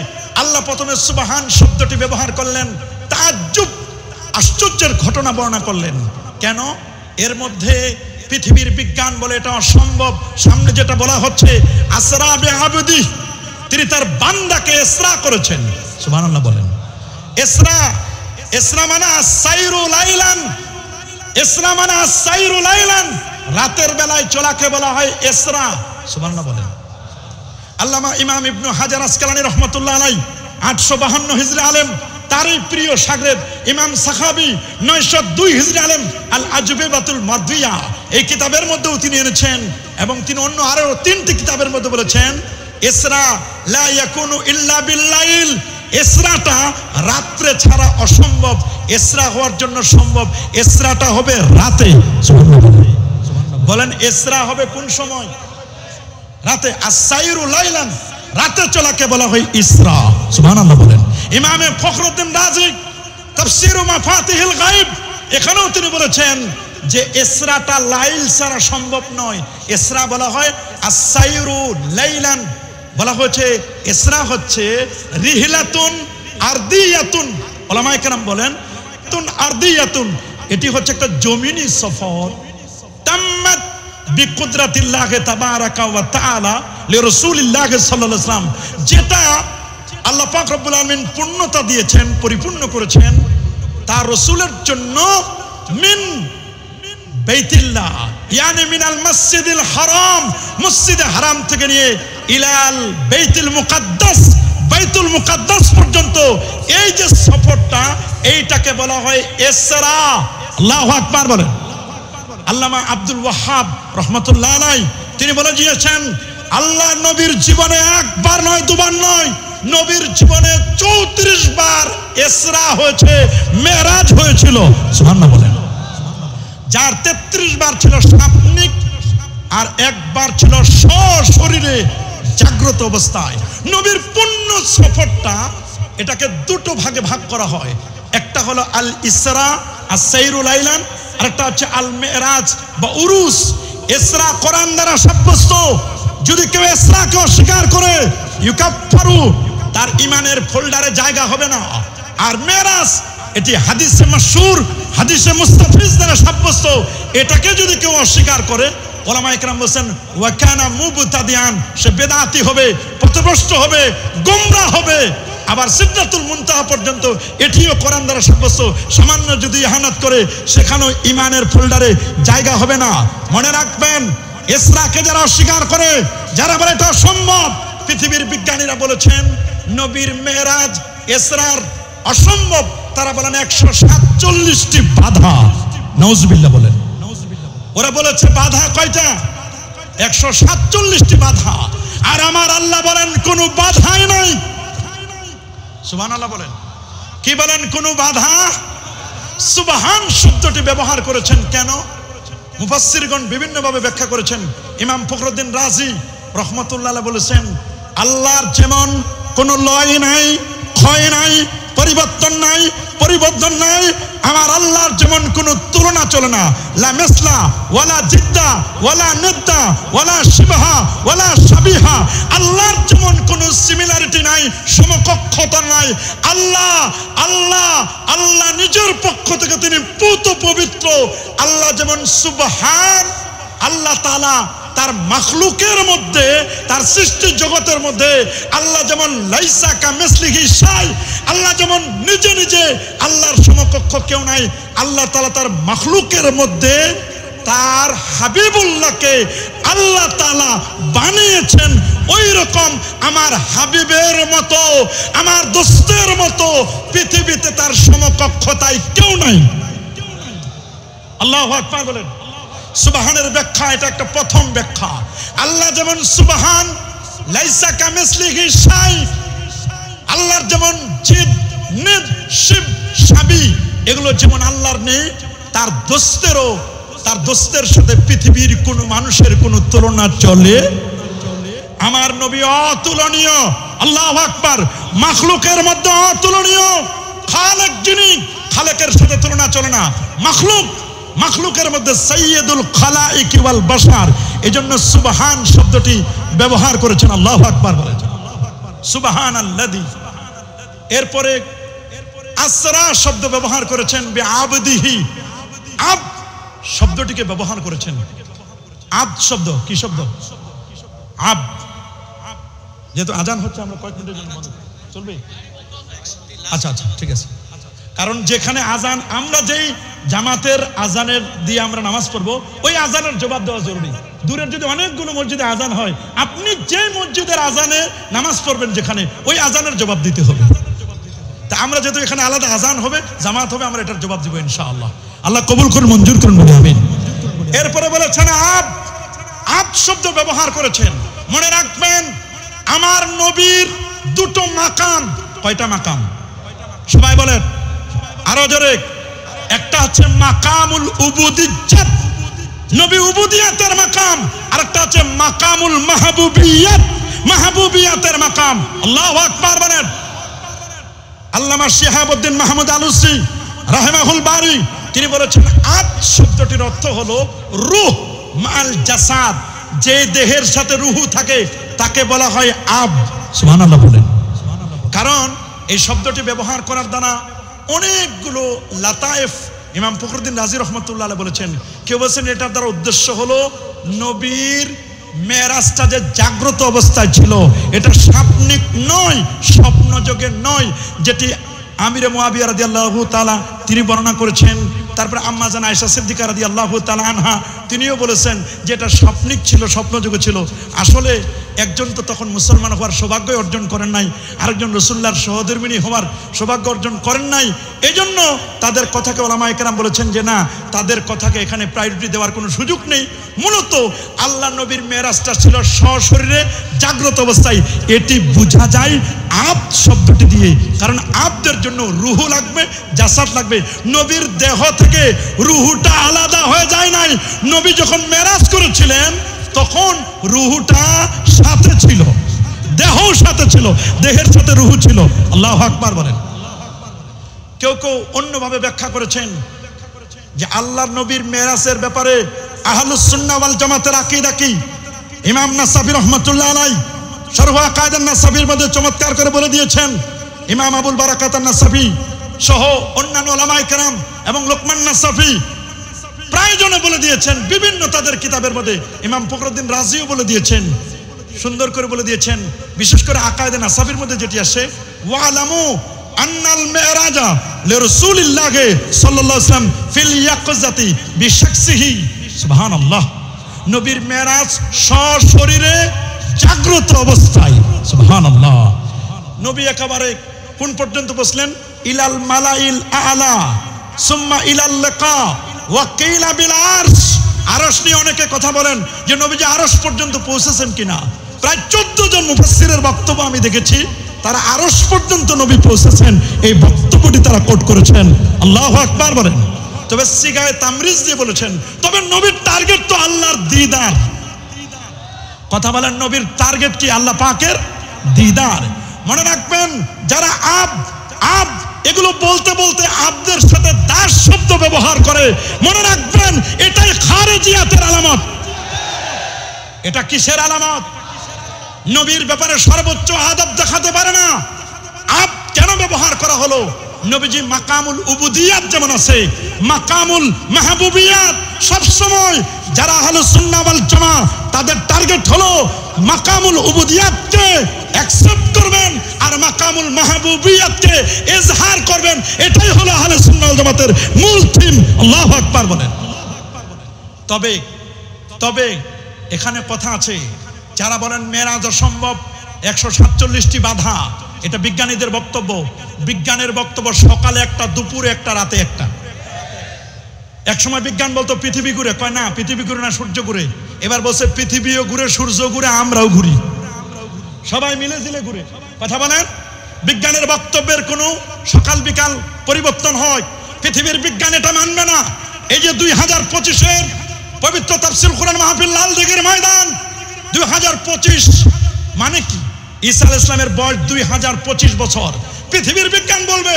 আল্লাহ প্রথমে সুবহান শব্দটি ব্যবহার করলেন। তাজ্জুব, আশ্চর্যের ঘটনা বর্ণনা করলেন। কেন? এর মধ্যে পৃথিবীর বিজ্ঞান বলে এটা অসম্ভব। সামনে যেটা বলা হচ্ছে আসরা বিআবদি, তিনি তার বান্দাকে ইসরা করেছেন। সুবহানাল্লাহ বলেন। ইসরা, ইসরা মানে আসাইরু লাইলান, ইসরা মানে আসাইরু লাইলান, রাতের বেলায় চলাকে বলা হয় ইসরা। সুবহানাল্লাহ বলেন। আল্লামা ইমাম ইবনে হাজার আসকালানী রহমাতুল্লাহ আলাইহি 852 হিজরি আলেম, তারই প্রিয় শাগরেদ ইমাম সাখাবী 902 হিজরি আলেম আল আজবিবাতুল মাদহিয়া, এই কিতাবের মধ্যেও তিনি এনেছেন। এবং তিনি অন্য আরো 3টি কিতাবের মধ্যে বলেছেন ইসরা লা ইয়াকুনু ইল্লা বিল্লাইল, ইসরাটা রাত্রে ছাড়া অসম্ভব, ইসরা হওয়ার জন্য সম্ভব, ইসরাটা হবে রাতে। বলেন ইসরা হবে কোন সময়? রাতে। আসাইরু লাইলান, রাতে চলাকে বলা হয় ইসরা। সুবহানাল্লাহ বলেন। ইমামে ফখরুদ্দিন রাজি তাফসীরু মাফাতিহিল গায়ব, এখানেও তিনি বলেছেন যে ইসরাটা লাইল ছাড়া সম্ভব নয়। ইসরা বলা হয় আসাইরু লাইলান, বলা হচ্ছে ইসরা হচ্ছে রিহলাতুন আরদিয়াতুন। উলামায়ে কেরাম বলেন তুন আরদিয়াতুন, এটি হচ্ছে একটা জমিনি সফর। তাম্মাত বিকুদরাতিল্লাহ তাবারাকা ওয়া তাআলা লিরাসূলিল্লাহ সাল্লাল্লাহু আলাইহি ওয়াসাল্লাম, যেটা আল্লাহ পাক রব্বুল আলামিন পূর্ণতা দিয়েছেন, পরিপূর্ণ করেছেন তার রাসূলের জন্য। মিন বাইতুল্লাহ ইয়ানি মিনাল মসজিদিল হারাম, মসজিদে হারাম থেকে নিয়ে ইলাল বাইতুল মুকাদ্দাস, বাইতুল মুকাদ্দাস পর্যন্ত এই যে সফরটা, এইটাকে বলা হয় ইসরা। আল্লাহু আকবার বলেন। আল্লামা আব্দুল ওয়াহাব রহমাতুল্লাহ আলাইহি তিনি বলে গিয়েছেন আল্লাহ নবীর জীবনে একবার নয়, দুবার নয়, নবীর জীবনে 34 বার ইসরা হয়েছে, মেরাজ হয়েছিল। সুবহানাল্লাহ বলেন। যার 33 বার ছিল স্বপ্নিক, আর একবার ছিল সশরীরে জাগ্রত অবস্থায়। নবীর পূর্ণ সফরটা, এটাকে দুটো ভাগে ভাগ করা হয়। একটা হলো আল ইসরা আসাইরু লাইলান, আরেকটা হচ্ছে আল মেরাজ বা উরুস। ইসরা কোরআন দ্বারা সাব্যস্ত। যদি কেউ ইসরাকে অস্বীকার করে ইউকাফফারু, তার ইমানের ফোল্ডারে জায়গা হবে না। আর মেরাজ, এটি হাদিসে মাশহুর, হাদিসে মুস্তাফিজ দ্বারা সাব্যস্ত। এটাকে যদি কেউ অস্বীকার করে, উলামায়ে কেরাম বলেন ওয়া কানা মুবতাদিয়ান, সে বেদাতি হবে, পথভ্রষ্ট হবে, গোমরাহ হবে। আবার সিদরাতুল মুনতাহা পর্যন্ত এটিও কোরআন দ্বারা সাব্যস্ত। সামান্য যদি ইহানাত করে, সেখানেও ইমানের ফোল্ডারে জায়গা হবে না। মনে রাখবেন, ইসরাকে যারা অস্বীকার করে, যারা বলে এটা অসম্ভব, পৃথিবীর বিজ্ঞানীরা বলেছেন নবীর মেরাজ ইসরার অসম্ভব। তারা বলেন 147টি বাধা। নাউজুবিল্লাহ বলেন। ওরা বলেছে বাধা কয়টা? 147টি বাধা। আর আমার আল্লাহ বলেন কোনো বাধাই নাই। সুবহানাল্লাহ বলেন। কি বলেন? কোনো বাধা। সুবহান শব্দটি ব্যবহার করেছেন কেন? মুফাসসিরগণ বিভিন্নভাবে ব্যাখ্যা করেছেন। ইমাম ফখরুদ্দিন রাজি রহমাতুল্লাহ আলাইহি বলেছেন আল্লাহর যেমন কোনো লয় নাই, ক্ষয় নাই, পরিবর্তন নাই, পরিবর্তন নাই, আমার আল্লাহর যেমন কোনো তুলনা চলে না। লা মিসলা ওয়ালা জিদ্দা ওয়ালা নিদ্দা ওয়ালা শিবহা ওয়ালা শাবিহা, আল্লাহর যেমন কোনো সিমিলারিটি নাই, সমকক্ষতা নাই। আল্লাহ আল্লাহ আল্লাহ নিজের পক্ষ থেকে তিনি পুত পবিত্র। আল্লাহ যেমন সুবহান, আল্লাহ তাআলা তার মাখলুকের মধ্যে, তার সৃষ্টি জগতের মধ্যে আল্লাহ যেমন লাইসা কামিসলিহি শাই, আল্লাহ যেমন নিজে নিজে, আল্লাহর সমকক্ষ কেউ নাই। আল্লাহ তাআলা তার মাখলুকের মধ্যে তার হাবিবুল্লাহকে আল্লাহ তাআলা বানিয়েছেন। ওই রকম আমার হাবিবের মতো, আমার দোস্তের মতো পৃথিবীতে তার সমকক্ষতাই কেউ নাই। আল্লাহু আকবার বলেন। সুবহানের ব্যাখ্যা, এটা একটা প্রথম ব্যাখ্যা। আল্লাহ যেমন সুবহান, লাইসা কামিসলিহি শাই, আল্লাহর যেমন জিদ, নিদ, শিব, শাবি, এগুলো যেমন আল্লাহর নেই, তার দোস্তেরও তার দোস্তের সাথে পৃথিবীর কোনো মানুষের কোনো তুলনা চলে? আমার নবী অতুলনীয়, আল্লাহু আকবার। মাখলুকের মধ্যে অতুলনীয়, খালেক যিনি, খালেকের সাথে তুলনা চলে না। মাখলুকের মধ্যে সাইয়্যিদুল খালাইক ওয়াল বাশার, এজন্য সুবহান শব্দটি ব্যবহার করেছেন। আল্লাহু আকবার বলেন, সুবহানাল্লাযী। এরপরে আসরা শব্দ ব্যবহার করেছেন, বিআবদিহি, আব শব্দটিকে ব্যবহার করেছেন। আব শব্দ কি শব্দ? আব। যেহেতু আজান হচ্ছে, আমরা কয়েক মিনিটের জন্য বন্ধ চলবে? আচ্ছা আচ্ছা, ঠিক আছে। কারণ যেখানে আজান, আমরা যেই জামাতের আজানের দিয়ে আমরা নামাজ পড়বো, ওই আজানের জবাব দেওয়া জরুরি। দূরের যদি অনেকগুলো মসজিদে আজান হয়, আপনি যে মসজিদের আজানে নামাজ পড়বেন যেখানে, ওই আজানের জবাব দিতে হবে। তা আমরা যেহেতু এখানে আলাদা আজান হবে, জামাত হবে, আমরা এটার জবাব দিব ইনশাআল্লাহ। আল্লাহ কবুল করুন, মঞ্জুর করুন, বলে আমিন। এরপরে বলেছেন আব, আব শব্দ ব্যবহার করেছেন। মনে রাখবেন, আমার নবীর দুটো মাকাম। কয়টা মাকাম? সবাই বলেন আরো জোরে। একটা হচ্ছে মাকামুল উবুদিয়্যাত, নবী উবুদিয়াতের মাকাম। আরেকটা হচ্ছে মাকামুল মাহবুবিয়্যাত, মাহবুবিয়াতের মাকাম। আল্লাহু আকবার বলেন। আল্লামা শিহাবউদ্দিন মাহমুদ আলুসি রাহিমাহুল বারি তিনি বলেছেন, আব শব্দটির অর্থ হলো রূহ মাল জাসাদ, যে দেহের সাথে রুহু থাকে তাকে বলা হয় আব। সুবহানাল্লাহ বলেন। কারণ এই শব্দটি ব্যবহার করার দ্বারা অনেকগুলো লাতায়েফ ইমাম ফখরুদ্দিন রাজি রহমতুল্লাহ আলাইহি বলেছেন। কেউ বলেছেন এটার দ্বারা উদ্দেশ্য হলো নবীর মেরাজটা যে জাগ্রত অবস্থায় ছিল, এটা স্বপ্নিক নয়, স্বপ্নযোগে নয়, যেটি আমিরে মুআবিয়া রাদিয়াল্লাহু তাআলা তিনি বর্ণনা করেছেন। তারপরে আম্মা জান আয়েশা সিদ্দিকা রাদিয়াল্লাহু তাআলা আনহা তিনিও বলেছেন যে এটা স্বপ্নিক ছিল, স্বপ্নযোগে ছিল। আসলে একজন তো তখন মুসলমান হওয়ার সৌভাগ্য অর্জন করেন নাই, আরেকজন রাসূলুল্লাহর সহধর্মিণী হওয়ার সৌভাগ্য অর্জন করেন নাই। এজন্য তাদের কথাকে উলামায়ে কেরাম বলেছেন যে না, তাদের কথাকে এখানে প্রায়োরিটি দেওয়ার কোনো সুযোগ নেই। মূলত আল্লাহ নবীর মেরাজটা ছিল সশরীরে জাগ্রত অবস্থায়। এটি বোঝা যায় আব শব্দটি দিয়ে, কারণ আবদের জন্য রুহু লাগবে, জাসাদ লাগবে। নবীর দেহ থেকে রুহুটা আলাদা হয়ে যায় নাই। নবী যখন মেরাজ করেছিলেন তখন রুহুটা সাথে ছিল, দেহও সাথে ছিল, দেহের সাথে রুহু ছিল। আল্লাহু আকবার বলেন। কেউ কেউ অন্যভাবে ব্যাখ্যা করেছেন যে আল্লাহর নবীর মেরাজের ব্যাপারে আহলুস সুন্নাহ ওয়াল জামাতের আকীদা কি। ইমাম নাসাফি রাহমাতুল্লাহ আলাইহি শরহ আকায়েদ নাসাফির মধ্যে চমৎকার করে বলে দিয়েছেন। ইমাম আবুল বারাকাত নাসাফি সহ অন্যান্য উলামায়ে কেরাম এবং লোকমান নাসাফি প্রায়জনে বলে দিয়েছেন, বিভিন্ন তাদের কিতাবের মধ্যে। ইমাম ফখরুদ্দিন রাজিও বলে দিয়েছেন, সুন্দর করে বলে দিয়েছেন। বিশেষ করে আকায়েদে নাসাফির মধ্যে যেটি আসে, ওয়ালামু আন্নাল মিরাজা লিরাসূলিল্লাহ সাল্লাল্লাহু আলাইহি ওয়াসাল্লাম ফিল ইয়াকযাতি বিশাকসিহি। সুবহানাল্লাহ। নবীর মেরাজ সশরীরে জাগ্রত অবস্থায়। সুবহানাল্লাহ। নবী একেবারে কোন পর্যন্ত বসলেন? ইলাল মালাইল আলা সুম্মা ইলাল লিকা ওয়া কিলা বিল আরশ। আরশ নিয়ে অনেকে কথা বলেন যে নবীজি আরশ পর্যন্ত পৌঁছেছেন কিনা। প্রায় 14 জন মুফাসসিরের বক্তব্য আমি দেখেছি, তারা আরশ পর্যন্ত নবী পৌঁছেছেন এই বক্তব্যটি তারা কোট করেছেন। আল্লাহু আকবার বলেন। তবে সিগায়ে তামরিজ দিয়ে বলেছেন, তবে নবীর টার্গেট তো আল্লাহর দিদার। কথা বলেন, নবীর টার্গেট কি? আল্লাহ পাকের দিদার। মনে রাখবেন, যারা আব আব এগুলো বলতে বলতে আবদের সাথে দাস শব্দ ব্যবহার করে, মনে রাখবেন এটাই খারেজিয়াতের আলামত। এটা কিসের আলামত? নবীর ব্যাপারে সর্বোচ্চ আদব দেখাতে পারে না। আব কেন ব্যবহার করা হলো? নবীজি মাকামুল উবুদিয়াত যেমন আছে, মাকামুল মাহবুবিয়াত সব সময় যারা আহলুস সুন্নাহ ওয়াল জামাত তাদের টার্গেট হলো মাকামুল উবুদিয়াতকে অ্যাকসেপ্ট করবেন আর মাকামুল মাহবুবিয়াতকে ইজহার করবেন। এটাই হলো আহলুস সুন্নাহ ওয়াল জামাতের মূল থিম। আল্লাহু আকবার বলেন। তবে এখানে কথা আছে, যারা বলেন মেরাজ অসম্ভব, 147টি বাধা, এটা বিজ্ঞানীদের বক্তব্য। বিজ্ঞানের বক্তব্য সকালে একটা, দুপুরে একটা, রাতে একটা। এক সময় বিজ্ঞান বলতো পৃথিবী ঘুরে, কয় না পৃথিবী ঘুরে না, সূর্য ঘুরে। এবার বলছে পৃথিবীও ঘুরে, সূর্য ঘুরে, আমরাও ঘুরি, সবাই মিলে জিলে ঘুরে। কথা বলেন, বিজ্ঞানের বক্তব্যের কোনো সকাল বিকাল পরিবর্তন হয়। পৃথিবীর বিজ্ঞান এটা মানবে না। এই যে 2025-এর পবিত্র তাফসীর কোরআন মাহফিল লাল দিঘির ময়দান, 2025 মানে কি? ঈসা আলাইহিস সালামের বয়স 2025 বছর। পৃথিবীর বিজ্ঞান বলবে,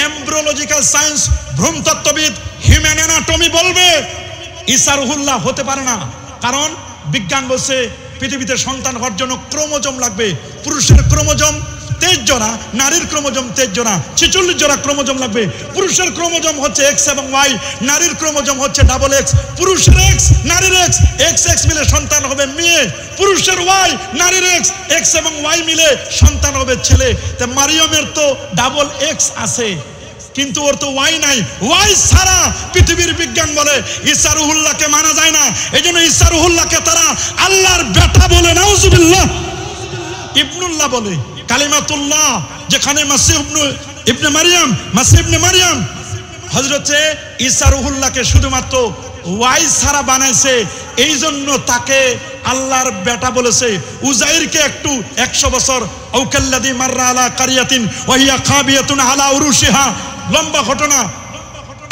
এমব্রিওলজিক্যাল সায়েন্স, ভ্রূণতত্ত্ববিদ, হিউম্যান অ্যানাটমি বলবে ঈসা রুহুল্লাহ হতে পারে না। কারণ বিজ্ঞান বলছে পৃথিবীতে সন্তান হওয়ার জন্য ক্রোমোজোম লাগবে। পুরুষের ক্রোমোজোম 23 জোড়া, নারীর ক্রোমোজোম 23 জোড়া, 46 জোড়া ক্রোমোজোম লাগবে। পুরুষের ক্রোমোজোম হচ্ছে এক্স এবং ওয়াই, নারীর ক্রোমোজোম হচ্ছে ডাবল এক্স। পুরুষের এক্স, নারীর এক্স, এক্স এক্স মিলে সন্তান হবে মেয়ে। পুরুষের ওয়াই, নারীর এক্স, এক্স এবং ওয়াই মিলে সন্তান হবে ছেলে। তা মারিয়মের তো ডাবল এক্স আছে, কিন্তু ওর তো ওয়াই নাই। ওয়াই ছাড়া পৃথিবীর বিজ্ঞান বলে ঈসা রুহুল্লাহকে মানা যায় না। এই জন্য ঈসা রুহুল্লাহকে তারা আল্লাহর বেটা বলে, নাউজুবিল্লাহ। ইবনুল্লাহ বলে, কালিমাতুল্লাহ, যেখানে মাসিহ ইবনে মারিয়াম, মাসিহ ইবনে মারিয়াম হযরতে ঈসা রুহুল্লাহকে শুধুমাত্র ওয়াই ছাড়া বানাইছে, এই জন্য তাকে আল্লাহর বেটা বলেছে। উজাইরকে একটু 100 বছর, আউকাল্লাযী মাররা আলা কারিয়াতিন ওয়া হিয়া খাবিয়াতুন আলা উরুশিহা, লম্বা ঘটনা।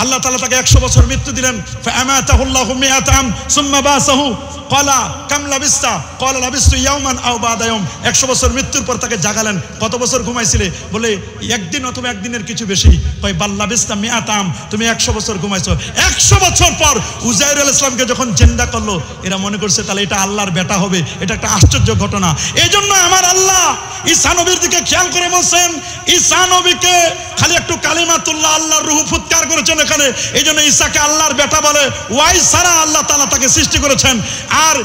আল্লাহ তাআলা তাকে 100 বছর মৃত্যু দিলেন। ফাআমাতাহুল্লাহু মিআতা আম সুম্মা বাসাহু ক্বালা কাম লাবিস্তা ক্বালা লাবিস্তু ইয়াওমান আও বা'দা ইয়াওম। 100 বছর মৃত্যুর পর তাকে জাগালেন। কত বছর ঘুমাইছিলে? বলে একদিন অথবা একদিনের কিছু বেশি। কয় বাল লাবিস্তা মিআতা আম, তুমি 100 বছর ঘুমাইছো। 100 বছর পর উজাইর আলাইহিস সালামকে যখন জিন্দা করলো, এরা মনে করছে তাহলে এটা আল্লাহর বেটা হবে। এটা একটা আশ্চর্য ঘটনা। এই জন্য আমার আল্লাহ ঈসা নবীর দিকে খেয়াল করে বলছেন, ঈসা নবীকে খালি একটু কালিমাতুল্লাহ, আল্লাহর রূহ ফুৎকার করেছেন এখানে। এই জন্য ঈসাকে আল্লাহর বেটা বলে। ওয়াই ছাড়া আল্লাহ তাআলা তাকে সৃষ্টি করেছেন। আর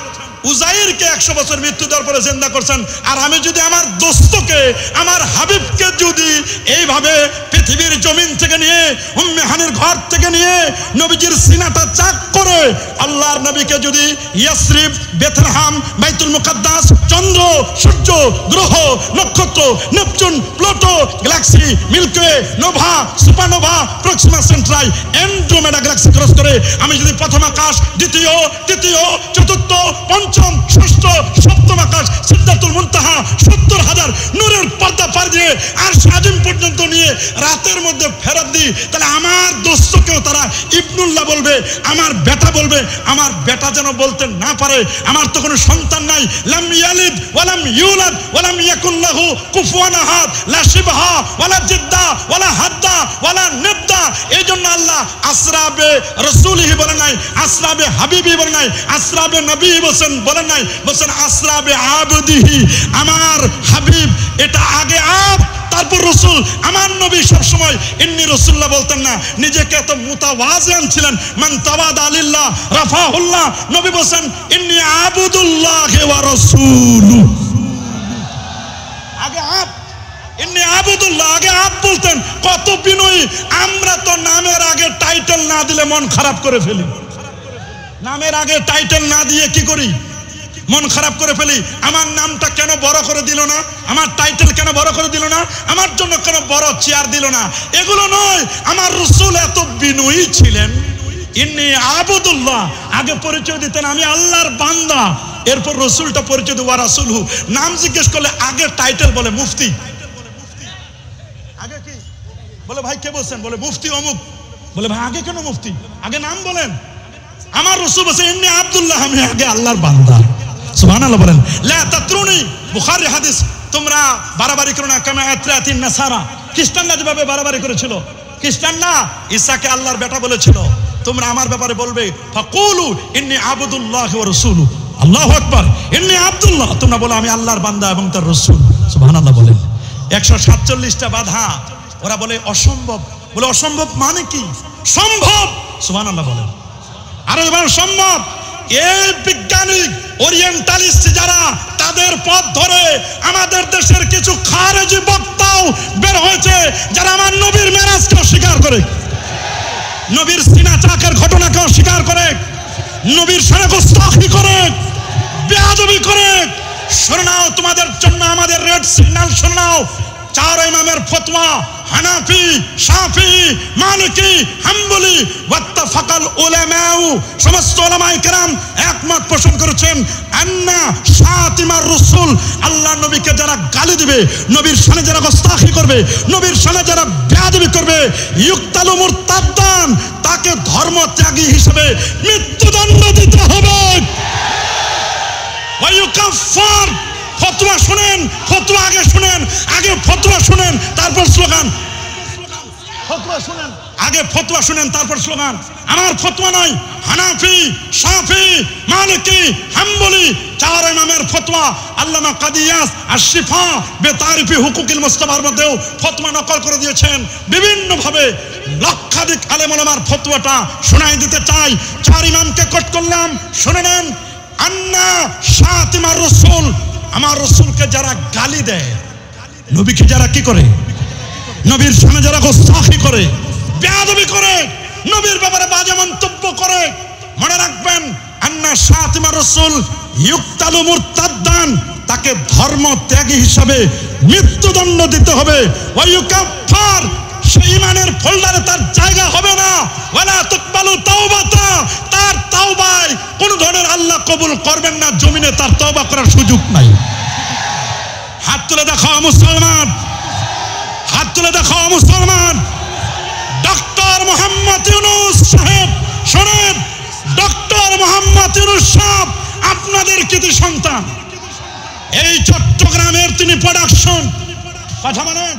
উজাইরকে 100 বছর মৃত্যু দেওয়ার পরে জিন্দা করছেন। আর আমি যদি আমার দোস্তকে, আমার হাবিবকে যদি এইভাবে পৃথিবীর জমিন থেকে নিয়ে, উম্মে হানির ঘর থেকে নিয়ে, নবীজির সিনাটা চাক করে আল্লাহর নবীকে যদি ইয়াসরিব, বেথলেহেম, বাইতুল মুকাদ্দাস, চন্দ্র, সূর্য, গ্রহ, নক্ষত্র, Neptune, Pluto, galaxy, Milky Way, nova, supernova, Proxima Centauri, Andromeda galaxy cross করে আমি যদি প্রথম আকাশ, দ্বিতীয়, তৃতীয়, চতুর্থ, পঞ্চম, ষষ্ঠ, সপ্তম আকাশ, সিদরাতুল মুনতাহা, 70,000 নূরের পর্দা পার দিয়ে আর আজিম পর্যন্ত নিয়ে রাতের মধ্যে ফেরত দিই, তাহলে আমার দোস্তকেও তারা ইবনুল্লাহ বলবে, আমার বেটা বলবে। আমার বেটা যেন বলতে না পারে, আমার তো কোনো সন্তান নাই। লাম ইয়ালিদ ওয়ালাম ইউলাদ ওয়ালাম ইয়াকুল লাহু কুফুয়ান আহাদ, লা শিবহা ওয়ালা জিদ্দা ওয়ালা হাদ্দা ওয়ালা নিদ্দা। এই জন্য আল্লাহ আসরাবে রাসূলিহি বলে নাই, আসরাবে হাবিবি বলে নাই, আসরাবে নবী বলেন নাই, বলছেন আসরাবে আবদিহি। আমার হাবিব এটা আগে আব, তারপর রসুল। আমার নবী সবসময় ইন্নী রাসূলুল্লাহ বলতেন না, নিজেকে এত মুতাওয়াজিআন ছিলেন। মান তাওয়াদা লিল্লাহ রাফাহুল্লাহ। নবী বলেন ইন্নী আবুদুল্লাহ ওয়া রাসূলু। আগে আব, ইন্নী আবুদুল্লাহ, আগে আব বলতেন। কত বিনয়ী আমরা! তো নামের আগে টাইটেল না দিলে মন খারাপ করে ফেলি। নামের আগে টাইটেল না দিয়ে কি করি? মন খারাপ করে ফেলি। আমার নামটা কেন বড় করে দিল না? আমার টাইটেল কেন বড় করে দিল না? আমার জন্য কেন বড় চেয়ার দিল না? এগুলো নয়। আমার রাসূল এত বিনয়ী ছিলেন। ইন্নী আবুদুল্লাহ, আগে পরিচয় দিতেন আমি আল্লাহর বান্দা। এরপর রাসূলটা পরিচয় দেওয়া রাসূলহু। নাম জিজ্ঞেস করলে আগে টাইটেল বলে মুফতি। আগে কি বলে? ভাই কে বলছেন? বলে মুফতি অমুক। বলে ভাই আগে কেন মুফতি? আগে নাম বলেন। আমার রাসূল বলেন ইন্নী আব্দুল্লাহ, আমি আগে আল্লাহর বান্দা। সুবহানাল্লাহ বলেন। লা তাতরুনি, বুখারী হাদিস। তোমরা বাড়াবাড়ি করো না কামা আতরাতিন নাসারা। খ্রিস্টানরা যেভাবে বাড়াবাড়ি করেছিল, খ্রিস্টানরা ঈসাকে আল্লাহর বেটা বলেছিল। তোমরা আমার ব্যাপারে বলবে ফাকুলু ইন্নী আবদুল্লাহ ওয়া রাসূলু। আল্লাহু আকবার। ইন্নী আব্দুল্লাহ, তোমরা বলো আমি আল্লাহর বান্দা এবং তার রাসূল। সুবহানাল্লাহ বলেন। 147টা বাধা। ওরা বলে অসম্ভব। বলে অসম্ভব মানে কি? সম্ভব। সুবহানাল্লাহ বলেন। আরো এবার সম্ভব। এই বৈজ্ঞানিক ওরিয়েন্টালিস্ট যারা, তাদের পথ ধরে আমাদের দেশের কিছু খারেজি বক্তাও বের হয়েছে, যারা আমার নবীর মেরাজকে অস্বীকার করে, নবীর সিনা চাকের ঘটনাকে অস্বীকার করে, নবীর শানে গুস্তাখি করে, বেয়াদবি করে। শোনাও তোমাদের জন্য আমাদের রেড সিগন্যাল শোনাও। 4 ইমামের ফতোয়া, হানাফি, শাফি, মালিকি, হাম্বলি, ওয়াত্তাফাকাল উলামাউ, সমস্ত উলামায়ে কেরাম একমত পোষণ করেছেন আন্না শাতিমার রাসূল, আল্লাহর নবীকে যারা গালি দিবে, নবীর শানে যারা গোস্তাখি করবে, নবীর শানে যারা বেয়াদবি করবে, ইউক্তালু মুরতাদ্দান, তাকে ধর্ম ত্যাগী হিসেবে মৃত্যুদণ্ড দিতে হবে। ওয়া ইউকাফফার, ফতোয়া শুনেন, ফতোয়া আগে শুনেন, আগে ফতোয়া শুনেন তারপর স্লোগান। ফতোয়া শুনেন, আগে ফতোয়া শুনেন তারপর স্লোগান। আমার ফতোয়া নয়, হানাফি, শাফি, মালিকি, হাম্বলি চার ইমামের ফতোয়া। আল্লামা কাদি ইয়াস আশ-শিফা বেতারিফি হুকুকিল মুস্তাফার মধ্যেও ফতোয়া নকল করে দিয়েছেন বিভিন্ন ভাবে। লক্ষাধিক আলেম ওলামার ফতোয়াটা শোনাই দিতে চাই। চার ইমামকে কোট করলাম, শুনে নেন। আন্না শাতিমার রাসূল, আমার রাসূলকে যারা গালি দেয়, নবীকে যারা কি করে, নবীর সামনে যারা গোস্তাখি করে, বেয়াদবি করে, নবীর ব্যাপারে বাজে মন্তব্য করে, মনে রাখবেন আন্না শাতিমার রাসূল ইউক্তালু মুরতাদ্দান, তাকে ধর্ম ত্যাগী হিসাবে মৃত্যুদণ্ড দিতে হবে। ওয়া ইউকাফফার, সেই ঈমানের ফোল্ডারে তার জায়গা হবে না। ওয়ালা তুকবালু তাওবাতা, তার তাওবায় কোন ধরনের আল্লাহ কবুল করবেন না, জমিনে তার তওবা করার সুযোগ নাই। হাত তুলে দেখাও মুসলমান, হাত তুলে দেখাও মুসলমান। ডক্টর মোহাম্মদ ইউনূস সাহেব শোনেন, ডক্টর মোহাম্মদ ইউনূস সাহেব আপনাদের কৃতি সন্তান। এই চট্টগ্রামের তিনি প্রোডাকশন, কথা বলেন।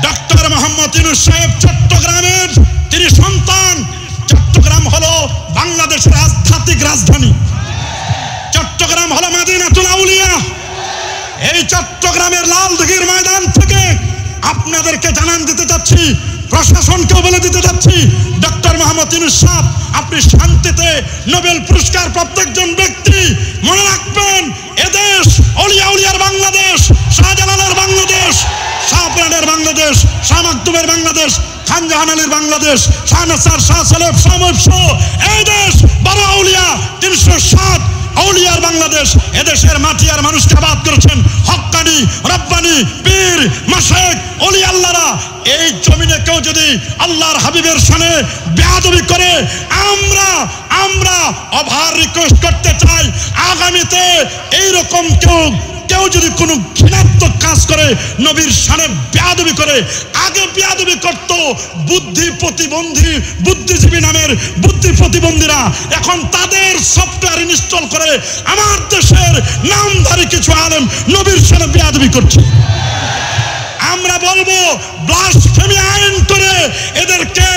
ডক্টর মোহাম্মদ ইউনূস সাহেব চট্টগ্রামের তিনি সন্তান। চট্টগ্রাম হলো বাংলাদেশের আধ্যাত্মিক রাজধানী, চট্টগ্রাম হলো মদিনাতুল আউলিয়া। এই চট্টগ্রামের লালদিঘির ময়দান থেকে আপনাদেরকে জানান দিতে যাচ্ছি, প্রশাসনকেও বলে দিতে যাচ্ছি, ডক্টর মোহাম্মদ ইউনূস সাহেব আপনি শান্তিতে নোবেল পুরস্কার প্রাপ্ত একজন ব্যক্তি। মনে রাখবেন এদেশ আউলিয়া উলিয়ার বাংলাদেশ, শাহজালালের বাংলাদেশ, শাহপুরানের বাংলাদেশ, শাহ মাকতুমের বাংলাদেশ, খান জাহান আলীর বাংলাদেশ, শাহ নাসার, শাহ সালেব, শাহ মুহসিন, এই দেশ বড় আউলিয়া 307 আউলিয়ার বাংলাদেশ। এদেশের মাটি আর মানুষকে আবাদ করেছেন হক্কানি, রব্বানি, পীর, মাশায়েখ, ওলি আল্লাহরা। এই জমিনে কেউ যদি আল্লাহর হাবিবের শানে বেয়াদবি করে, আমরা ওভার রিকোয়েস্ট করতে চাই, আগামীতে এইরকম কেউ যদি কোনো ঘৃণাত্মক কাজ করে, নবীর শানে বেয়াদবি করে, আগে বেয়াদবি করত বুদ্ধি প্রতিবন্ধী, বুদ্ধিজীবী নামের বুদ্ধি প্রতিবন্ধীরা, এখন তাদের সফটওয়্যার ইনস্টল করে আমার দেশের নামধারী কিছু আলেম নবীর শানে বেয়াদবি করছে। আমরা বলবো ব্লাসফেমি আইন করে এদেরকে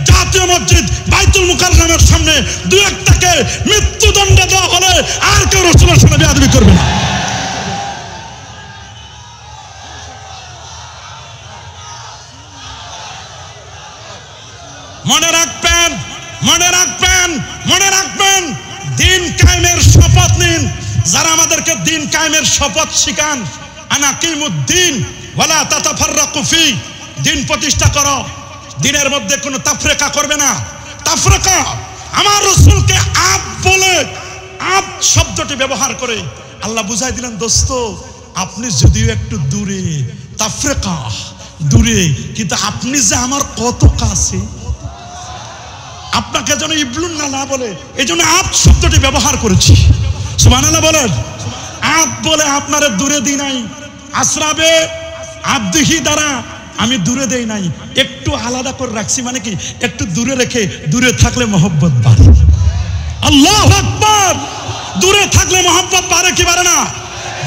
জাতীয় মসজিদ বাইতুল মুকাররমের সামনে দু একটাকে মৃত্যুদণ্ড দেওয়া হলে আর কেউ রাসূলের সামনে বেয়াদবি করবে না। মনে রাখবেন, মনে রাখবেন, মনে রাখবেন, দিন কায়েমের শপথ নিন। যারা আমাদেরকে দিন কায়েমের শপথ শিখান, আনাকিমুদ্দিন ওয়ালা তাতাফাররাকু ফি, দিন প্রতিষ্ঠা করো, দিনের মধ্যে কোনো তাফরিকা করবে না। তাফরিকা, আমার রাসূলকে আপ বলে, আপ শব্দটি ব্যবহার করে আল্লাহ বুঝাই দিলেন, দোস্ত আপনি যদিও একটু দূরে, তাফরিকা দূরে, কিন্তু আপনি যে আমার কত কাছে, আপনাকে যেন ইবলুন না বলে এই জন্য আপ শব্দটি ব্যবহার করেছি। সুবহানাল্লাহ বলেন। আপ বলে আপনারে দূরে দিই নাই, আসরাবে আব্দিহি দ্বারা আমি দূরে দেই নাই, একটু আলাদা করে রাখছি। মানে কি, একটু দূরে রেখে, দূরে থাকলে মহব্বত বাড়ে। আল্লাহু আকবার। দূরে থাকলে মহব্বত বাড়ে কি বাড়ে না?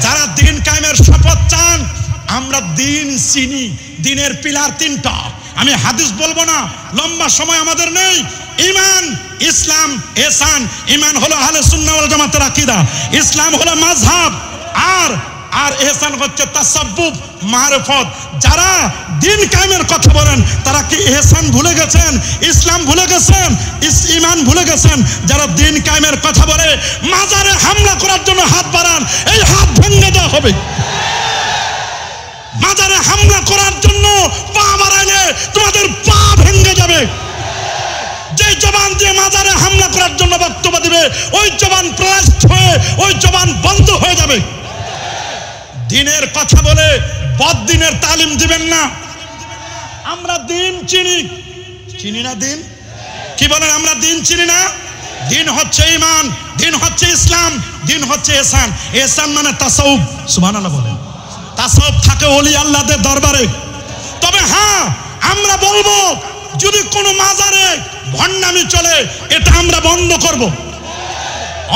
যারা দিন কায়েমের শপথ চান, আমরা দিন চিনি, দিনের পিলার 3টা। আমি হাদিস বলবো না, লম্বা সময় আমাদের নেই। ঈমান, ইসলাম, ইহসান। ঈমান হলো আহলে সুন্নাহ ওয়াল জামাতের আকীদা, ইসলাম হলো মাযহাব, আর ইহসান হচ্ছে তাসাব্বুব, মারিফত। যারা দিন কায়েমের কথা বলেন তারা কি ইহসান ভুলে গেছেন, ইসলাম ভুলে গেছেন, ঈমান ভুলে গেছেন? যারা দিন কায়েমের কথা বলে মাজারে হামলা করার জন্য হাত বাড়ান, এই হাত ভেঙে দেওয়া হবে। মাজারে হামলা করার জন্য পা বাড়াইলে তোমাদের পা ভেঙে যাবে। যে জবান দিয়ে মাজারে হামলা করার জন্য বক্তব্য দিবে, ওই জবান প্লাস্ট হয়ে ওই জবান বন্ধ হয়ে যাবে। দিনের কথা বলে বদ্দিনের তালিম দিবেন না। আমরা দিন চিনি না। দিন কি বলেন? আমরা দিন চিনি না। দিন হচ্ছে ঈমান, দিন হচ্ছে ইসলাম, দিন হচ্ছে ইহসান। ইহসান মানে তাসাউফ। সুবহানাল্লাহ বলেন। তাসাউফ থাকে ওলি আল্লাহদের দরবারে। তবে হ্যাঁ, আমরা বলবো যদি কোনো মাজারে ভণ্ডামি চলে এটা আমরা বন্ধ করব।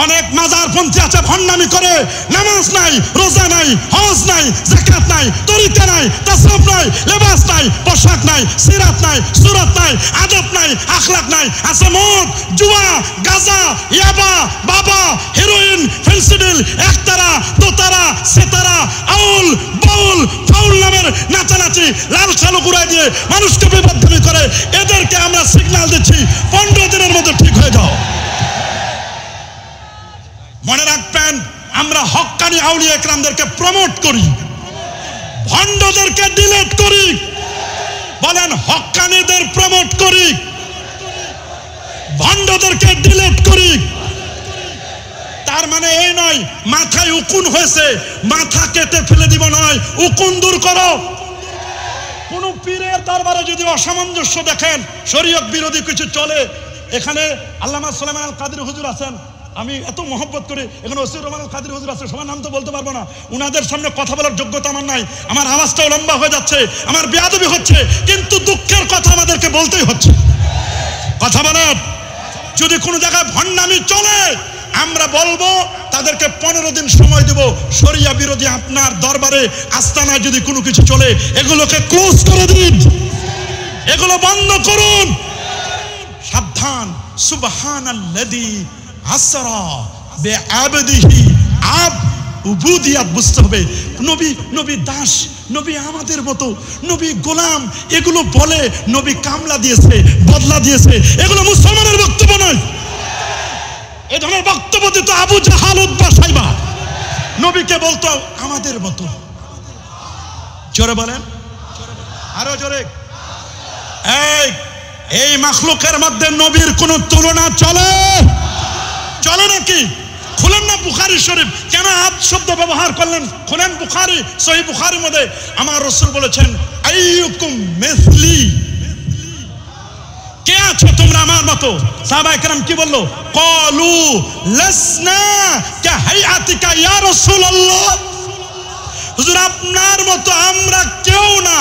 অনেক মাজারপন্থী আছে, ভণ্ডামি করে, নামাজ নাই, রোজা নাই, হজ নাই, যাকাত নাই, তরিকা নাই, তাসাউফ নাই, লেবাস নাই, পোশাক নাই, সিরাত নাই, সুরত নাই, আদব নাই, আখলাক নাই, আছে মদ, জুয়া, গাঁজা, ইয়াবা, বাবা, হেরোইন, ফেন্সিডিল, একতারা, দোতারা, সেতারা, আউল, বাউল, ফাউল নামের নাচানাচি, লাল সালু ঘুরাই দিয়ে মানুষকে বিপদগামী করে। এদেরকে আমরা সিগন্যাল দিচ্ছি 15 দিনের মধ্যে ঠিক হয়ে যাও। মনে রাখবেন, আমরা হক্কানি আউলিয়া ইকরামদেরকে প্রমোট করি, ভণ্ডদেরকে ডিলিট করি। বলেন, হক্কানিদের প্রমোট করি, ভণ্ডদেরকে ডিলিট করি। তার মানে এই নয় মাথায় উকুন হয়েছে মাথা কেটে ফেলে দিব নয়, উকুন দূর করো। কোন পীরের দরবারে যদি অসামঞ্জস্য দেখেন, শরীয়ত বিরোধী কিছু চলে, এখানে আল্লামা সুলাইমান আল কাদের হুজুর আছেন, আমি এত মহব্বত করি, এখানে ওসি রহমান আল কাদের হুজুর আছে, সবার নাম তো বলতে পারবো না, উনাদের সামনে কথা বলার যোগ্যতা আমার নাই, আমার আওয়াজটাও লম্বা হয়ে যাচ্ছে, আমার বেয়াদবি হচ্ছে, কিন্তু দুঃখের কথা আমাদেরকে বলতেই হচ্ছে। কথা বলেন, যদি কোনো জায়গায় ভণ্ডামি চলে আমরা বলবো তাদেরকে 15 দিন সময় দেব, শরিয়া বিরোধী আপনার দরবারে আস্তানায় যদি কোনো কিছু চলে এগুলোকে ক্লোজ করে দিন, এগুলো বন্ধ করুন। সাবধান, সুবহানাল্লাযী আসরা বিআবদিহি, আব উবুদিয়াত বুঝতে হবে। নবী দাস, নবী আমাদের মতো, নবী গোলাম, এগুলো বলে নবী কামলা দিয়েছে, বদলা দিয়েছে, এগুলো মুসলমানের বক্তব্য নয়। এই ধরনের বক্তব্য দিত আবু জাহাল, উতবা, সাইবা, নবীকে বলতো আমাদের মতো। জোরে বলেন, আরো জোরে। এই মাখলুকের মধ্যে নবীর কোন তুলনা চলে? চলে নাকি? খুলেন না বুখারী শরীফ, কেন আব শব্দ ব্যবহার করলেন? খুলেন বুখারী, সহিহ বুখারীর মধ্যে আমার রাসূল বলেছেন আইয়ুকুম মিসলি, কে আছো তোমরা আমার মতো? সাহাবায়ে কেরাম কি বললো? ক্বালু লাসনা কাহাইআতিকা ইয়া রাসূলুল্লাহ, হুজুর আপনার মতো আমরা কেউ না,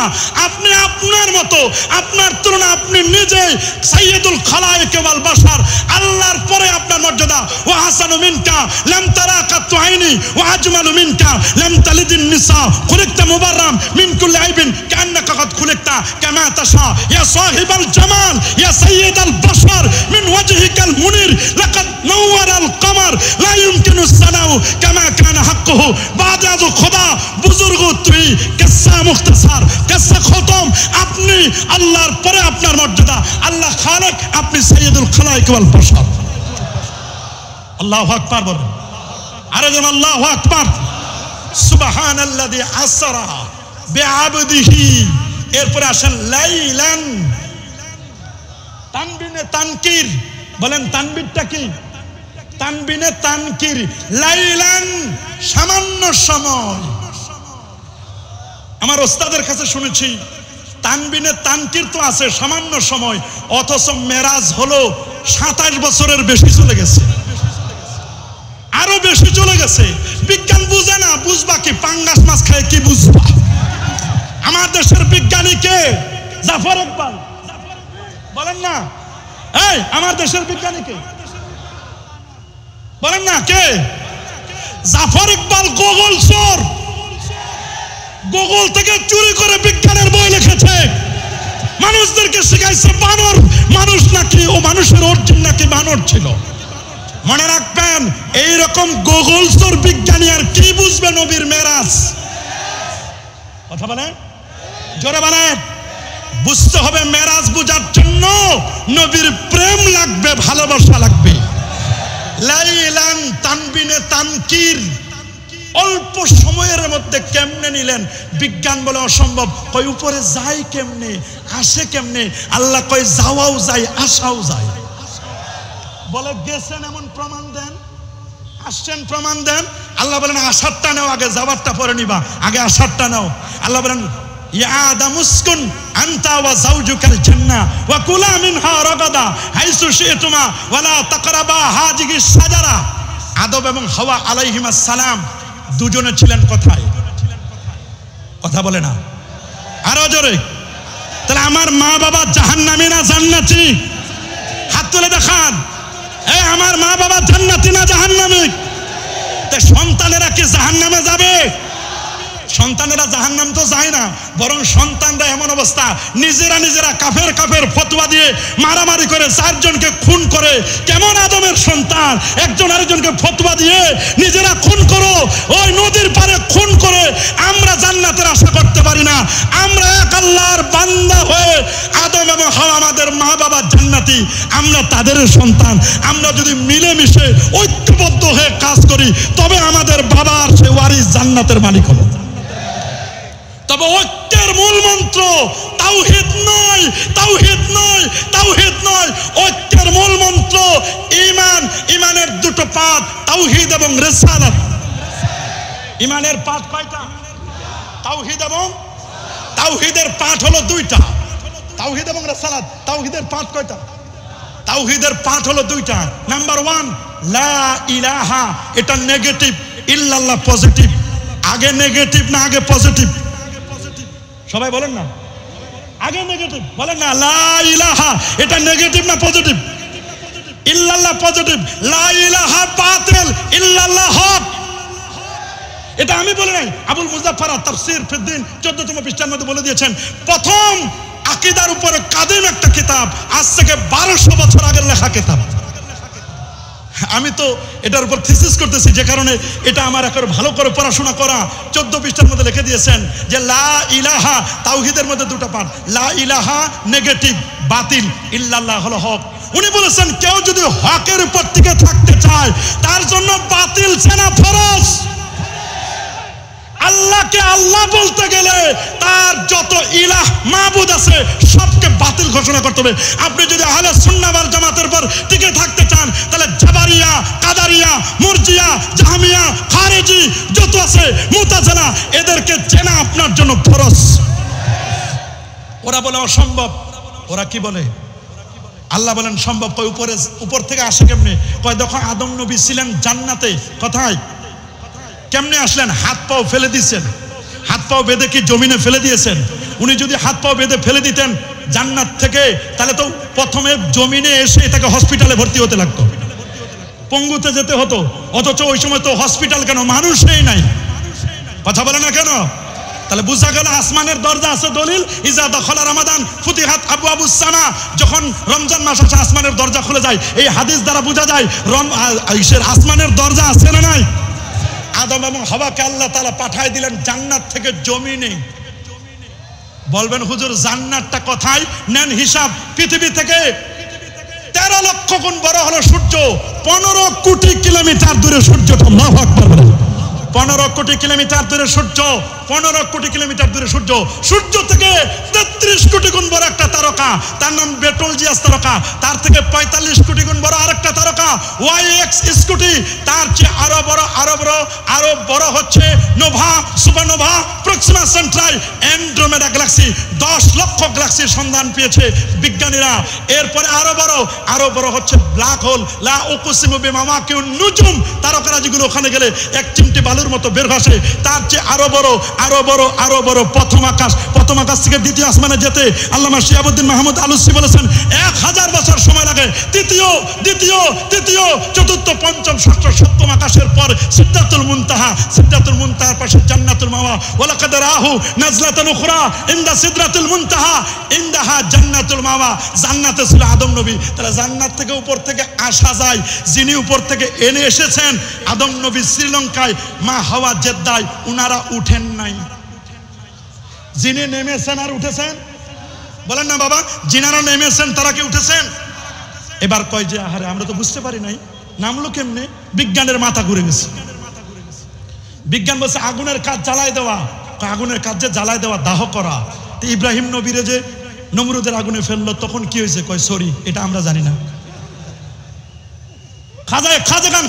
আপনি আপনার মতো, আপনার তুলনা আপনি নিজেই সাইয়্যিদুল খালায়েক ওয়াল বাশার, আল্লাহর পরে আপনার মর্যাদা। ওয়া হাসানু মিনকা লাম তারা কাতু আইনি ওয়া আজমালু মিনকা লাম তালিদিন নিসা, খুলিকতা মুবাররাম মিন কুল্লি আইবিন কান্নাকা কাদ খুলিকতা কামা তাশা ইয়া সাহিবাল জামাল ইয়া সাইয়্যিদাল বাশার মিন ওয়াজহিকাল মুনির লাকাদ নাওয়ারাল কমার লা ইউমকিনু সানাউ কামা কানা হাক্কুহু বাদাজ খোদা বুজুর্গ তুই কিসসা মুখতাসার, কিসসা খতম। আপনি আল্লাহর পরে আপনার মর্যাদা, আল্লাহ খালেক, আপনি সাইয়্যিদুল খালায়েক ওয়াল বাশার। আল্লাহু আকবার বলেন, আরে যেন আল্লাহু আকবার। সুবহানাল্লাযী আসরা বিআবদিহি, এরপরে আসেন লাইলান, তানবিনে তানকির, বলেন তানবিরটা কি? তানবিনে তানকির, লাইলান সামান্য সময়। আমার ওস্তাদের কাছে শুনেছি তানবিনে তানকির তো আছে সামান্য সময়, অথচ মেরাজ হলো 27 বছরের বেশি চলে গেছে, আরো বেশি চলে গেছে। বিজ্ঞান বুঝে না, বুঝবা কি? পাঙ্গাস মাছ খায় কি বুঝবা? আমার দেশের বিজ্ঞানী কে? জাফর ইকবাল, বলেন না। এই আমার দেশের বিজ্ঞানী কে? বলেন না কে? জাফর ইকবাল গুগল চোর, গুগল থেকে চুরি করে বিজ্ঞানের বই লিখেছে, মানুষদেরকে শিখাইছে বানর মানুষ নাকি, ও মানুষের অরিজিন নাকি বানর ছিল। মনে রাখবেন, এইরকম গুগল চোর বিজ্ঞানী আর কি বুঝবে নবীর মেরাজ? কথা বলেন, জোরে বলেন। বুঝতে হবে মেরাজ বুঝার জন্য নবীর প্রেম লাগবে, ভালোবাসা লাগবে। লাইলান তানবিনে তানকির, অল্প সময়ের মধ্যে কেমনে নিলেন? বিজ্ঞান বলে অসম্ভব, কই উপরে যায় কেমনে, আসে কেমনে? আল্লাহ কই যাওয়াও যায়, আসাও যায়। বলে গেছেন এমন প্রমাণ দেন, আসছেন প্রমাণ দেন। আল্লাহ বলেন আসারটা নাও আগে, যাওয়ারটা পরে নিবা, আগে আসারটা নাও। আল্লাহ বলেন ইয়া আদম উসকুন আনতা ওয়া যাওজুকাল জান্নাহ ওয়া কুলা মিনহা রাগাদা হাইসু শি'তুমা ওয়া লা তাকরাবা হাযিহিস শাজারা। আদম এবং হাওয়া আলাইহিমাস সালাম দুজনে ছিলেন কোথায়? কথা বলে না, আরো জোরে। তাহলে আমার মা বাবা জাহান্নামী না জান্নাতি? হাত তুলে দেখান। আমার মা বাবা জান্নাতি না জাহান্নামী? তা সন্তানেরা কি জাহান্নামে যাবে? সন্তানেরা জাহান্নাম তো যায় না, বরং সন্তানরা এমন অবস্থা নিজেরা কাফের ফতোয়া দিয়ে মারামারি করে 4 জনকে খুন করে। কেমন আদমের সন্তান, একজন আরেকজনকে ফতোয়া দিয়ে নিজেরা খুন করো, ওই নদীর পারে খুন করে আমরা জান্নাতের আশা করতে পারি না। আমরা এক আল্লাহর বান্দা হয়ে আদম এবং হাওয়া আমাদের মা বাবা জান্নাতি, আমরা তাদের সন্তান। আমরা যদি মিলেমিশে ঐক্যবদ্ধ হয়ে কাজ করি তবে আমাদের বাবার সে ওয়ারিস জান্নাতের মালিক হবে। তবে ঐক্যের মূল মন্ত্র তাওহীদ নয়, তাওহীদ নয়, তাওহীদ নয়। ঐক্যের মূল মন্ত্র ঈমান। ঈমানের 2টো পাঠ, তাওহীদ এবং রিসালাত। ঈমানের পাঠ কয়টা? তাওহীদ এবং তাওহীদের পাঠ হলো 2টা, তাওহীদ এবং রিসালাত। তাওহীদের পাঠ কয়টা? তাওহীদের পাঠ হলো 2টা। নাম্বার 1 লা ইলাহা, এটা নেগেটিভ, ইল্লাল্লাহ পজিটিভ। আগে নেগেটিভ না আগে পজিটিভ? সবাই বলেন না, আগে নেগেটিভ বলেন না। লা ইলাহা এটা নেগেটিভ না পজিটিভ? ইল্লাল্লাহ পজিটিভ, লা ইলাহা বাতিল, ইল্লাল্লাহ হক। এটা আমি বলি নাই, আবুল মুজাফফর তাফসীর ফিদ্দিন 14তম পৃষ্ঠার মধ্যে বলে দিয়েছেন। প্রথম আকীদার উপরে কাদিম একটা কিতাব, আজ থেকে 1200 বছর আগের লেখা কিতাব। আমি তো এটার উপর থিসিস করতেছি, যে কারণে এটা আমার একেবারে ভালো করে পড়াশোনা করা। 14 পৃষ্ঠার মধ্যে লিখে দিয়েছেন যে লা ইলাহা তাওহীদের মধ্যে 2টা পার্ট। লা ইলাহা নেগেটিভ, বাতিল, ইল্লাল্লাহ হলো হক। উনি বলেছেন কেউ যদি হকের উপর টিকে থাকতে চায় তার জন্য বাতিল চেনা ফরজ। আল্লাহকে আল্লাহ বলতে গেলে তার যত ইলাহ মাবুদ আছে সবকে বাতিল ঘোষণা করতে হবে। আপনি যদি আহলে সুন্নাহ ওয়াল জামাতের উপর টিকে থাকতে চান তাহলে জাবারিয়া, কাদারিয়া, মুরজিয়া, জাহমিয়া, খারেজি যত আছে, মুতাজিলা, এদেরকে চেনা আপনার জন্য ফরজ। ওরা বলে অসম্ভব, ওরা কি বলে? আল্লাহ বলেন সম্ভব। কয় উপর থেকে আসে কেমনে? কয় দেখো আদম নবী ছিলেন জান্নাতে। কোথায়? কেমনে আসলেন? হাত পাও ফেলে দিয়েছেন। হাত পাও বেঁধে কি জমিনে ফেলে দিয়েছেন? উনি যদি হাত পাও বেঁধে ফেলে দিতেন জান্নাত থেকে, তাহলে তো প্রথমে জমিনে এসে তাকে হসপিটালে ভর্তি হতে লাগতো, পঙ্গুতে যেতে হতো। অথচ ওই সময় তো হসপিটাল কেন, মানুষই নাই। কথা বলে না কেন? তাহলে বুঝা গেল আসমানের দরজা আছে। দলিল ইজা দখলা রমাদান ফুতিহাত আবওয়াবুস সামা, যখন রমজান মাস আসে আসমানের দরজা খুলে যায়। এই হাদিস দ্বারা বোঝা যায় আসমানের দরজা আছে না নাই? আদম এবং হাওয়াকে আল্লাহ তাআলা পাঠায় দিলেন জান্নাত থেকে জমিনে। বলবেন হুজুর জান্নাতটা কোথায়? নেন হিসাব। পৃথিবী থেকে 13 লক্ষ গুণ বড় হলো সূর্য, 15 কোটি কিলোমিটার দূরে সূর্যটা। আল্লাহু আকবার। 15 কোটি কিলোমিটার দূরে সূর্য, 15 কোটি কিলোমিটার দূরে সূর্য। সূর্য থেকে 33 কোটি গুণ বড় একটা তারকা, তার নাম বেটলজিয়াস তারকা। তার থেকে 45 কোটি গুণ বড় আরেকটা তারকা ওয়াইএক্স স্কুটি। তার চেয়ে আরো বড় হচ্ছে Nova, supernova, Proxima Centauri, Andromeda Galaxy. 10 লক্ষ গ্যালাক্সির সন্ধান পেয়েছে বিজ্ঞানীরা। এরপরে আরো বড় হচ্ছে ব্ল্যাক হোল। লা উকসিমু বিমাওয়াকিউন নুজুম, তারকারা যেগুলো ওখানে গেলে এক চিমটি বালুর মতো বের ভাসে। তার চেয়ে আরো বড় প্রথম আকাশ। প্রথম আকাশ থেকে দ্বিতীয় আসমানে যেতে আল্লামা শিহাবুদ্দিন মাহমুদ আলুসি বলেছেন 1000 বছর সময় লাগে। তৃতীয়, চতুর্থ, পঞ্চম, ষষ্ঠ, সপ্তম আকাশের পর সিদরাতুল মুনতাহা। সিদরাতুল মুনতাহার পাশে জান্নাতুল মাওয়া। ওয়ালাকাদ রাহু নাজলাতান উখরা ইনদা সিদরাতুল মুনতাহা ইনদাহা জান্নাতুল মাওয়া। জান্নাতে ছিল আদম নবী। তাহলে জান্নাত থেকে উপর থেকে আসা যায়। যিনি উপর থেকে এনে এসেছেন আদম নবী শ্রীলঙ্কায়, মা হাওয়া জেদ্দায়, উনারা উঠেন নাই। যিনি নেমেছেন আর উঠেছেন, বলেন না বাবা, যিনারা নেমেছেন তারা কি উঠেছেন? এবার কয় যে আহারে আমরা তো বুঝতে পারি নাই, নামলো কেমনে? বিজ্ঞানের মাথা ঘুরে গেছে। বিজ্ঞান বলছে আগুনের কাজ জ্বালায় দেওয়া। আগুনের কাজ যে জ্বালায় দেওয়া, দাহ করা। ইব্রাহিম নবীরে যে নমরুদের আগুনে ফেললো তখন কি হয়েছে? কয় সরি, এটা আমরা জানি না।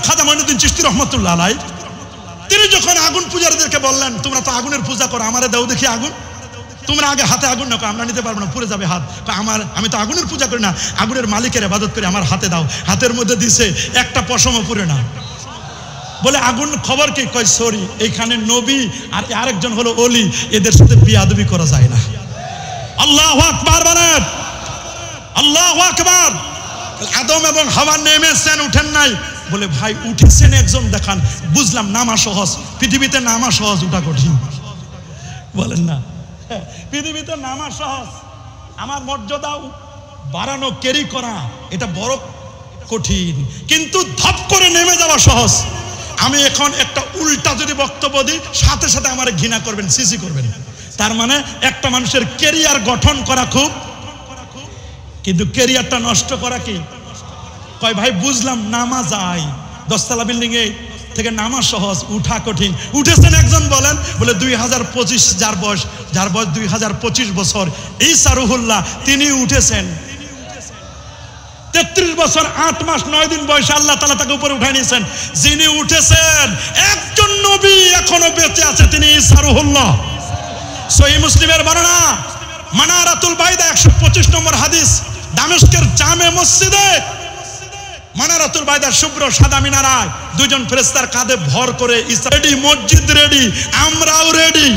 খাজা মঈনুদ্দিন চিশতি রহমতুল্লাহ আলাইহি তিনি যখন আগুন পূজারীদেরকে বললেন তোমরা তো আগুনের পূজা করো, আমারে দাও দেখি আগুন। তোমরা আগে হাতে আগুন নাও। আমরা নিতে পারবো না, পুড়ে যাবে হাত। আমি তো আগুনের পূজা করি না, আগুনের মালিকের ইবাদত করি, আমার হাতে দাও। হাতের মধ্যে দিছে, একটা পশমও পুড়ে না। বলে আগুন খবর কি? কয় সরি, এইখানে নবী আর আরেকজন হলো ওলি, এদের সাথে বিয়াদবি করা যায় না। আল্লাহু আকবার বলেন, আল্লাহু আকবার। আদম এবং হাওয়া নেমেছেন, উঠেন নাই। বলে ভাই উঠেছেন একজন দেখান। বুঝলাম নামা সহজ, পৃথিবীতে নামা সহজ, উঠা কঠিন। বলেন না, পৃথিবীতে নামা সহজ, আমার মর্যাদা বাড়ানো, ক্যারি করা এটা বড় কঠিন, কিন্তু ধপ করে নেমে যাওয়া সহজ। আমি এখন একটা উল্টা যদি বক্তব্য দিই, সাথে সাথে আমার ঘৃণা করবেন, সিসি করবেন। তার মানে একটা মানুষের ক্যারিয়ার গঠন করা খুব, কিন্তু ক্যারিয়ারটা নষ্ট করা কি? কয় ভাই বুঝলাম নামা যায়, 10 তলা বিল্ডিং এ থেকে নামা সহজ, উঠা কঠিন। উঠেছেন একজন বলেন, বলে 2025 যার বয়স 2025 বছর, ঈসা রুহুল্লাহ তিনি উঠেছেন। 33 বছর 8 মাস 9 দিন বয়সে আল্লাহ তাআলা তাকে উপরে উঠায় নিয়েছেন। যিনি উঠেছেন একজন নবী এখনো বেঁচে আছে, তিনি ঈসা রুহুল্লাহ। সহিহ মুসলিমের বর্ণনা, মানারাতুল বাইদা 125 নম্বর হাদিস, দামেস্কের জামে মসজিদে মানারাতুল বাইদার শুভ্র সাদা মিনারায় দুজন ফেরেশতার কাঁধে ভর করে ঈসা রেডি, মসজিদ রেডি, আমরাও রেডি।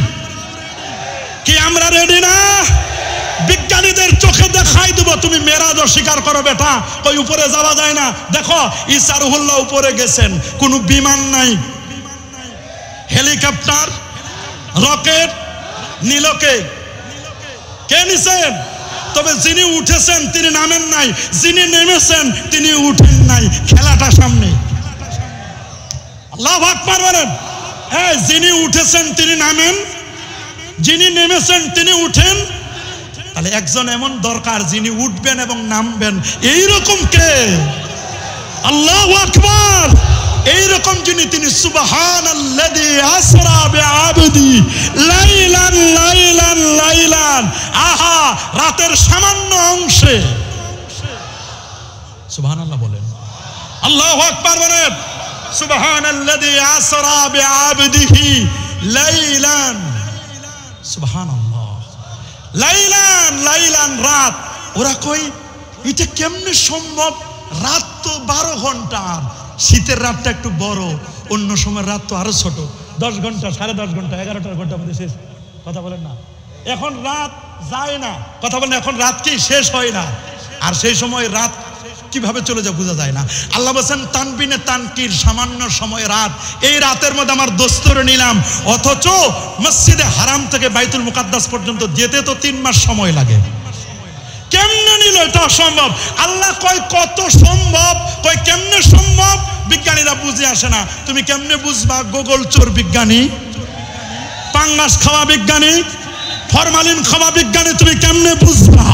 কি আমরা রেডি না? বিজ্ঞানীদের চোখে দেখাই দেব, তুমি মেরাজ অস্বীকার করো বেটা, ওই উপরে যাওয়া যায় না। দেখো ঈসা রুহুল্লাহ উপরে গেছেন, কোনো বিমান নাই, হেলিকপ্টার, রকেট, নীলকে কে নিছেন? তবে যিনি উঠেছেন তিনি নামেন নাই, যিনি নেমেছেন তিনি উঠেন নাই। খেলাটা সামনে। আল্লাহু আকবার বলেন। হ্যাঁ, যিনি উঠেছেন তিনি নামেন, যিনি নেমেছেন তিনি উঠেন। তাহলে একজন এমন দরকার যিনি উঠবেন এবং নামবেন, এইরকম কে? আল্লাহু আকবার। এইরকম যিনি, তিনি সুবহানাল্লাযী আসরা বিআবদি লাইলান লাইলান লাইলান। আহা, রাতের সামান্য অংশে সুবহানাল্লাহ বলেন, আল্লাহু আকবার বলেন। সুবহানাল্লাযী আসরা বিআবদিহি লাইলান, সুবহানাল্লাহ। লাইলান লাইলান, রাত। ওরা কই এটা কেমনে সম্ভব? রাত তো 12 ঘন্টা, শীতের রাতটা একটু বড়, অন্য সময় রাত তো আরো ছোট, 10 ঘন্টা, 10.5 ঘন্টা, 11টা ঘন্টার মধ্যে শেষ। কথা বলেন না, এখন রাত যায় না। কথা বলেন, এখন রাত কি শেষ হয় না? আর সেই সময় রাত কিভাবে চলে যায় বোঝা যায় না। আল্লাহ বলেন তানবিনে তানকির, সামান্য সময় রাত। এই রাতের মধ্যে আমার দোস্তরে নিলাম, অথচ মসজিদে হারাম থেকে বাইতুল মুকাদ্দাস পর্যন্ত যেতে তো 3 মাস সময় লাগে। কেমনে নিল? এটা অসম্ভব। আল্লাহ কয় কত সম্ভব, কয় কেমনে সম্ভব? বিজ্ঞানীরা বুঝে আসে না। তুমি কেমনে বুঝবা? গোগল চোর বিজ্ঞানী, পাঙ্গাস খাওয়া বিজ্ঞানী, ফরমালিন খাওয়া বিজ্ঞানী, তুমি কেমনে বুঝবা?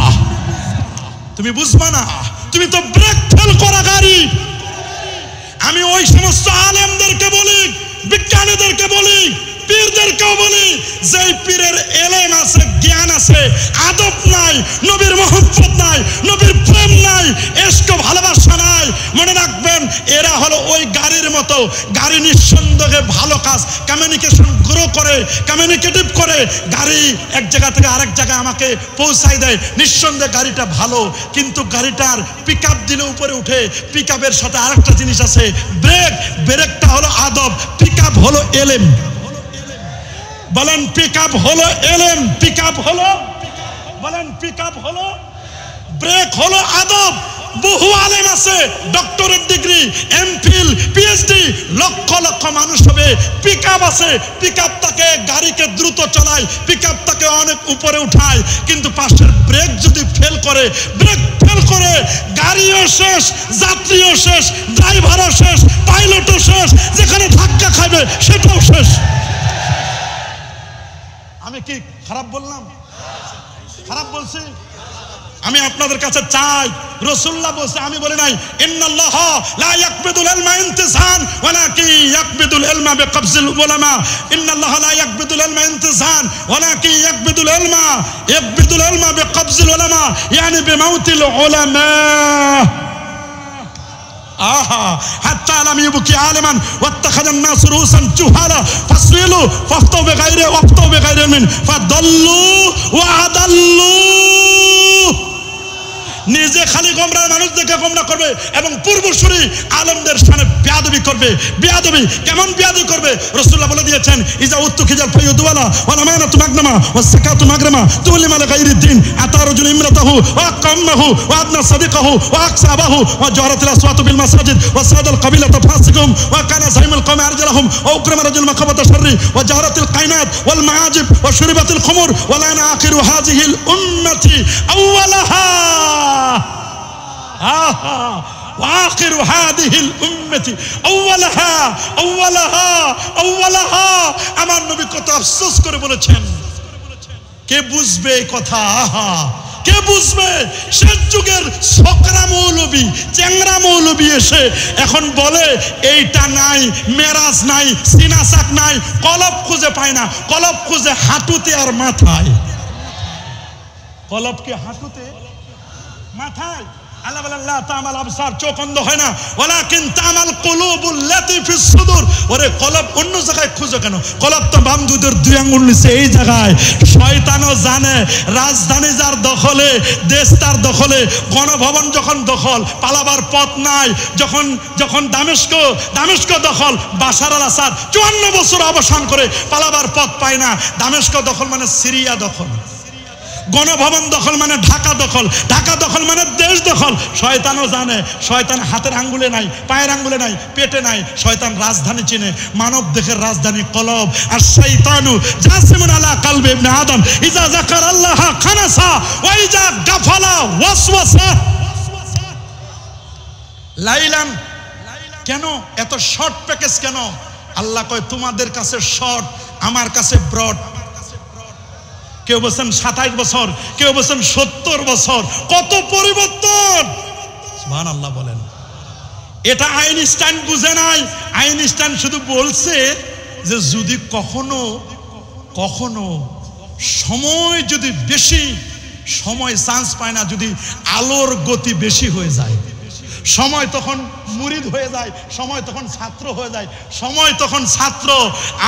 তুমি বুঝবা না। তুমি তো ব্রেক ফেল করা গাড়ি। আমি ওই সমস্ত আলেমদেরকে বলি, বিজ্ঞানীদেরকে বলি, পীরদেরকেও বলি, যেই পীরের এলেম আছে, জ্ঞান আছে, আদব নাই, নবীর মহব্বত নাই, নবীর প্রেম নাই, ইশক ভালোবাসা নাই, মনে রাখবেন এরা হলো ওই গাড়ির মতো। গাড়ি নিঃসন্দেহে ভালো কাজ, কমিউনিকেশন গ্রো করে, কমিউনিকেটিভ করে, গাড়ি এক জায়গা থেকে আরেক জায়গায় আমাকে পৌঁছায় দেয়। নিঃসন্দেহে গাড়িটা ভালো, কিন্তু গাড়িটার পিক আপ দিলে উপরে উঠে। পিক আপের সাথে আরেকটা জিনিস আছে, ব্রেক। ব্রেকটা হলো আদব, পিক আপ হলো এলেম। বলেন পিক আপ হলো এলেম, পিক আপ হলো, বলেন পিক আপ হলো, ব্রেক হলো আদব। বহু আলেম আছে, doctorate degree, MPhil, PhD, lakh lakh মানুষ হবে। পিক আপ আছে, পিক আপ তাকে গাড়িকে দ্রুত চালায়, পিক আপ তাকে অনেক উপরে উঠায়। কিন্তু পাশের ব্রেক যদি ফেল করে, ব্রেক ফেল করে, গাড়িও শেষ, যাত্রীও শেষ, ড্রাইভারও শেষ, পাইলটও শেষ, যেখানে ধাক্কা খাবে সেটাও শেষ। আমি কি খারাপ বললাম? খারাপ বলছি? আমি আপনাদের কাছে চাই, রাসূলুল্লাহ বলছে, আমি বলি নাই, ইন্নাল্লাহ লা ইয়াকবিদুল ইলমা ইনতিসান ওয়ালাকিন ইয়াকবিদুল ইলমা বিকবজিল উলামা। ইন্নাল্লাহ লা ইয়াকবিদুল ইলমা ইনতিসান ওয়ালাকিন ইয়াকবিদুল ইলমা বিকবজিল উলামা, ইয়ানি বিমাউতিল উলামা। حتى لم يبكي عالما واتخذ الناس رؤوسا جهالا فاسئلوا فافتوا بغير من فضلوا وأضلوا। নিজে খালি গোমরা মানুষ দেখে গোমরা করবে এবং পূর্বসূরি আলেমদের স্থানে বেয়াদবি করবে। বেয়াদবি কেমন বেয়াদবি করবে? রাসূলুল্লাহ বলে দিয়েছেন, ইজা উত্তুখিজাল ফায়ুদওয়ালা ওয়াল আমানাতু মাগনামা ওয়াস যাকাতু মাগরামা তুলিম আলা গায়রিদ্দিন আতা রাজুল ইমরাতাহু ওয়া কাম্মাহু ওয়া আদনা সাদিকাহু ওয়া আকসাবাহু ওয়া জারাতিল আসওয়াতু বিল মাসাজিদ ওয়া সাদাল কাবিলাতু ফাসিকুম ওয়া কানা সাইমুল কওমি আরজালহুম ওয়া উকরামা রাজুল মাকাবাতা শাররি ওয়া জারাতিল কাইনাত ওয়াল মাআজিব ওয়া শুরিবাতিল খুমুর ওয়া লানা আখিরু হাযিহিল উম্মতি আউওয়ালাহা وآخر هذه الأمة أولها أولها أولها আমার নবী কত আফসোস করে বলেছেন, কে বুঝবে এই কথা? আহা, কে বুঝবে? শেষ যুগের সকরা মৌলবী, চ্যাংরা মৌলবী এসে এখন বলে এইটা নাই, মেরাজ নাই, সিনাসাক নাই, কলব খুঁজে পায় না। কলব খুঁজে হাঁটুতে আর মাথায়। কলব কি হাঁটুতে, মাথায়? আল্লাহ বলেন লা তামাল আবসার, চোখ অন্ধ হয় না, ওয়ালাকিন তামাল কুলুবুল লাতী ফিস সুদূর। ওরে কলব অন্য জায়গায় খুঁজো কেন? কলব তো বাম দুধের দুই আঙ্গুল নিচে এই জায়গায়। শয়তানও জানে রাজধানী যার দখলে, দেশ তার দখলে, গণভবন যখন দখল, পালাবার পথ নাই। যখন দামেস্ক দখল, বাশার আল আসাদ 54 বছর অবসান করে পালাবার পথ পায় না। দামেস্ক দখল মানে সিরিয়া দখল, গণভবন দখল মানে ঢাকা দখল, ঢাকা দখল মানে দেশ দখল। শয়তানও জানে, শয়তান হাতের আঙ্গুলে নাই, পায়ের আঙ্গুলে নাই, পেটে নাই। শয়তান রাজধানী চিনে, মানব দেহের রাজধানী কলব। আর শয়তানু জাসিমুন আলা কালবি ইবনে আদম ইজা যাকারাল্লাহ খানাসা ওয়া ইজা গাফালা ওয়াসওয়াসা। লাইলান, কেন এত শর্ট প্যাকেজ কেন? আল্লাহ কয় তোমাদের কাছে শর্ট, আমার কাছে ব্রড। কেউ বলছেন 27 বছর, কেউ বলছেন 70 বছর। কত পরিবর্তন! সুবহানাল্লাহ বলেন। এটা আইনস্টাইন বুঝে নাই। আইনস্টাইন শুধু বলছে যে যদি কখনো সময় যদি বেশি, সময় চান্স পায় না, যদি আলোর গতি বেশি হয়ে যায়, সময় তখন মুরিদ হয়ে যায়, সময় তখন ছাত্র হয়ে যায়, সময় তখন ছাত্র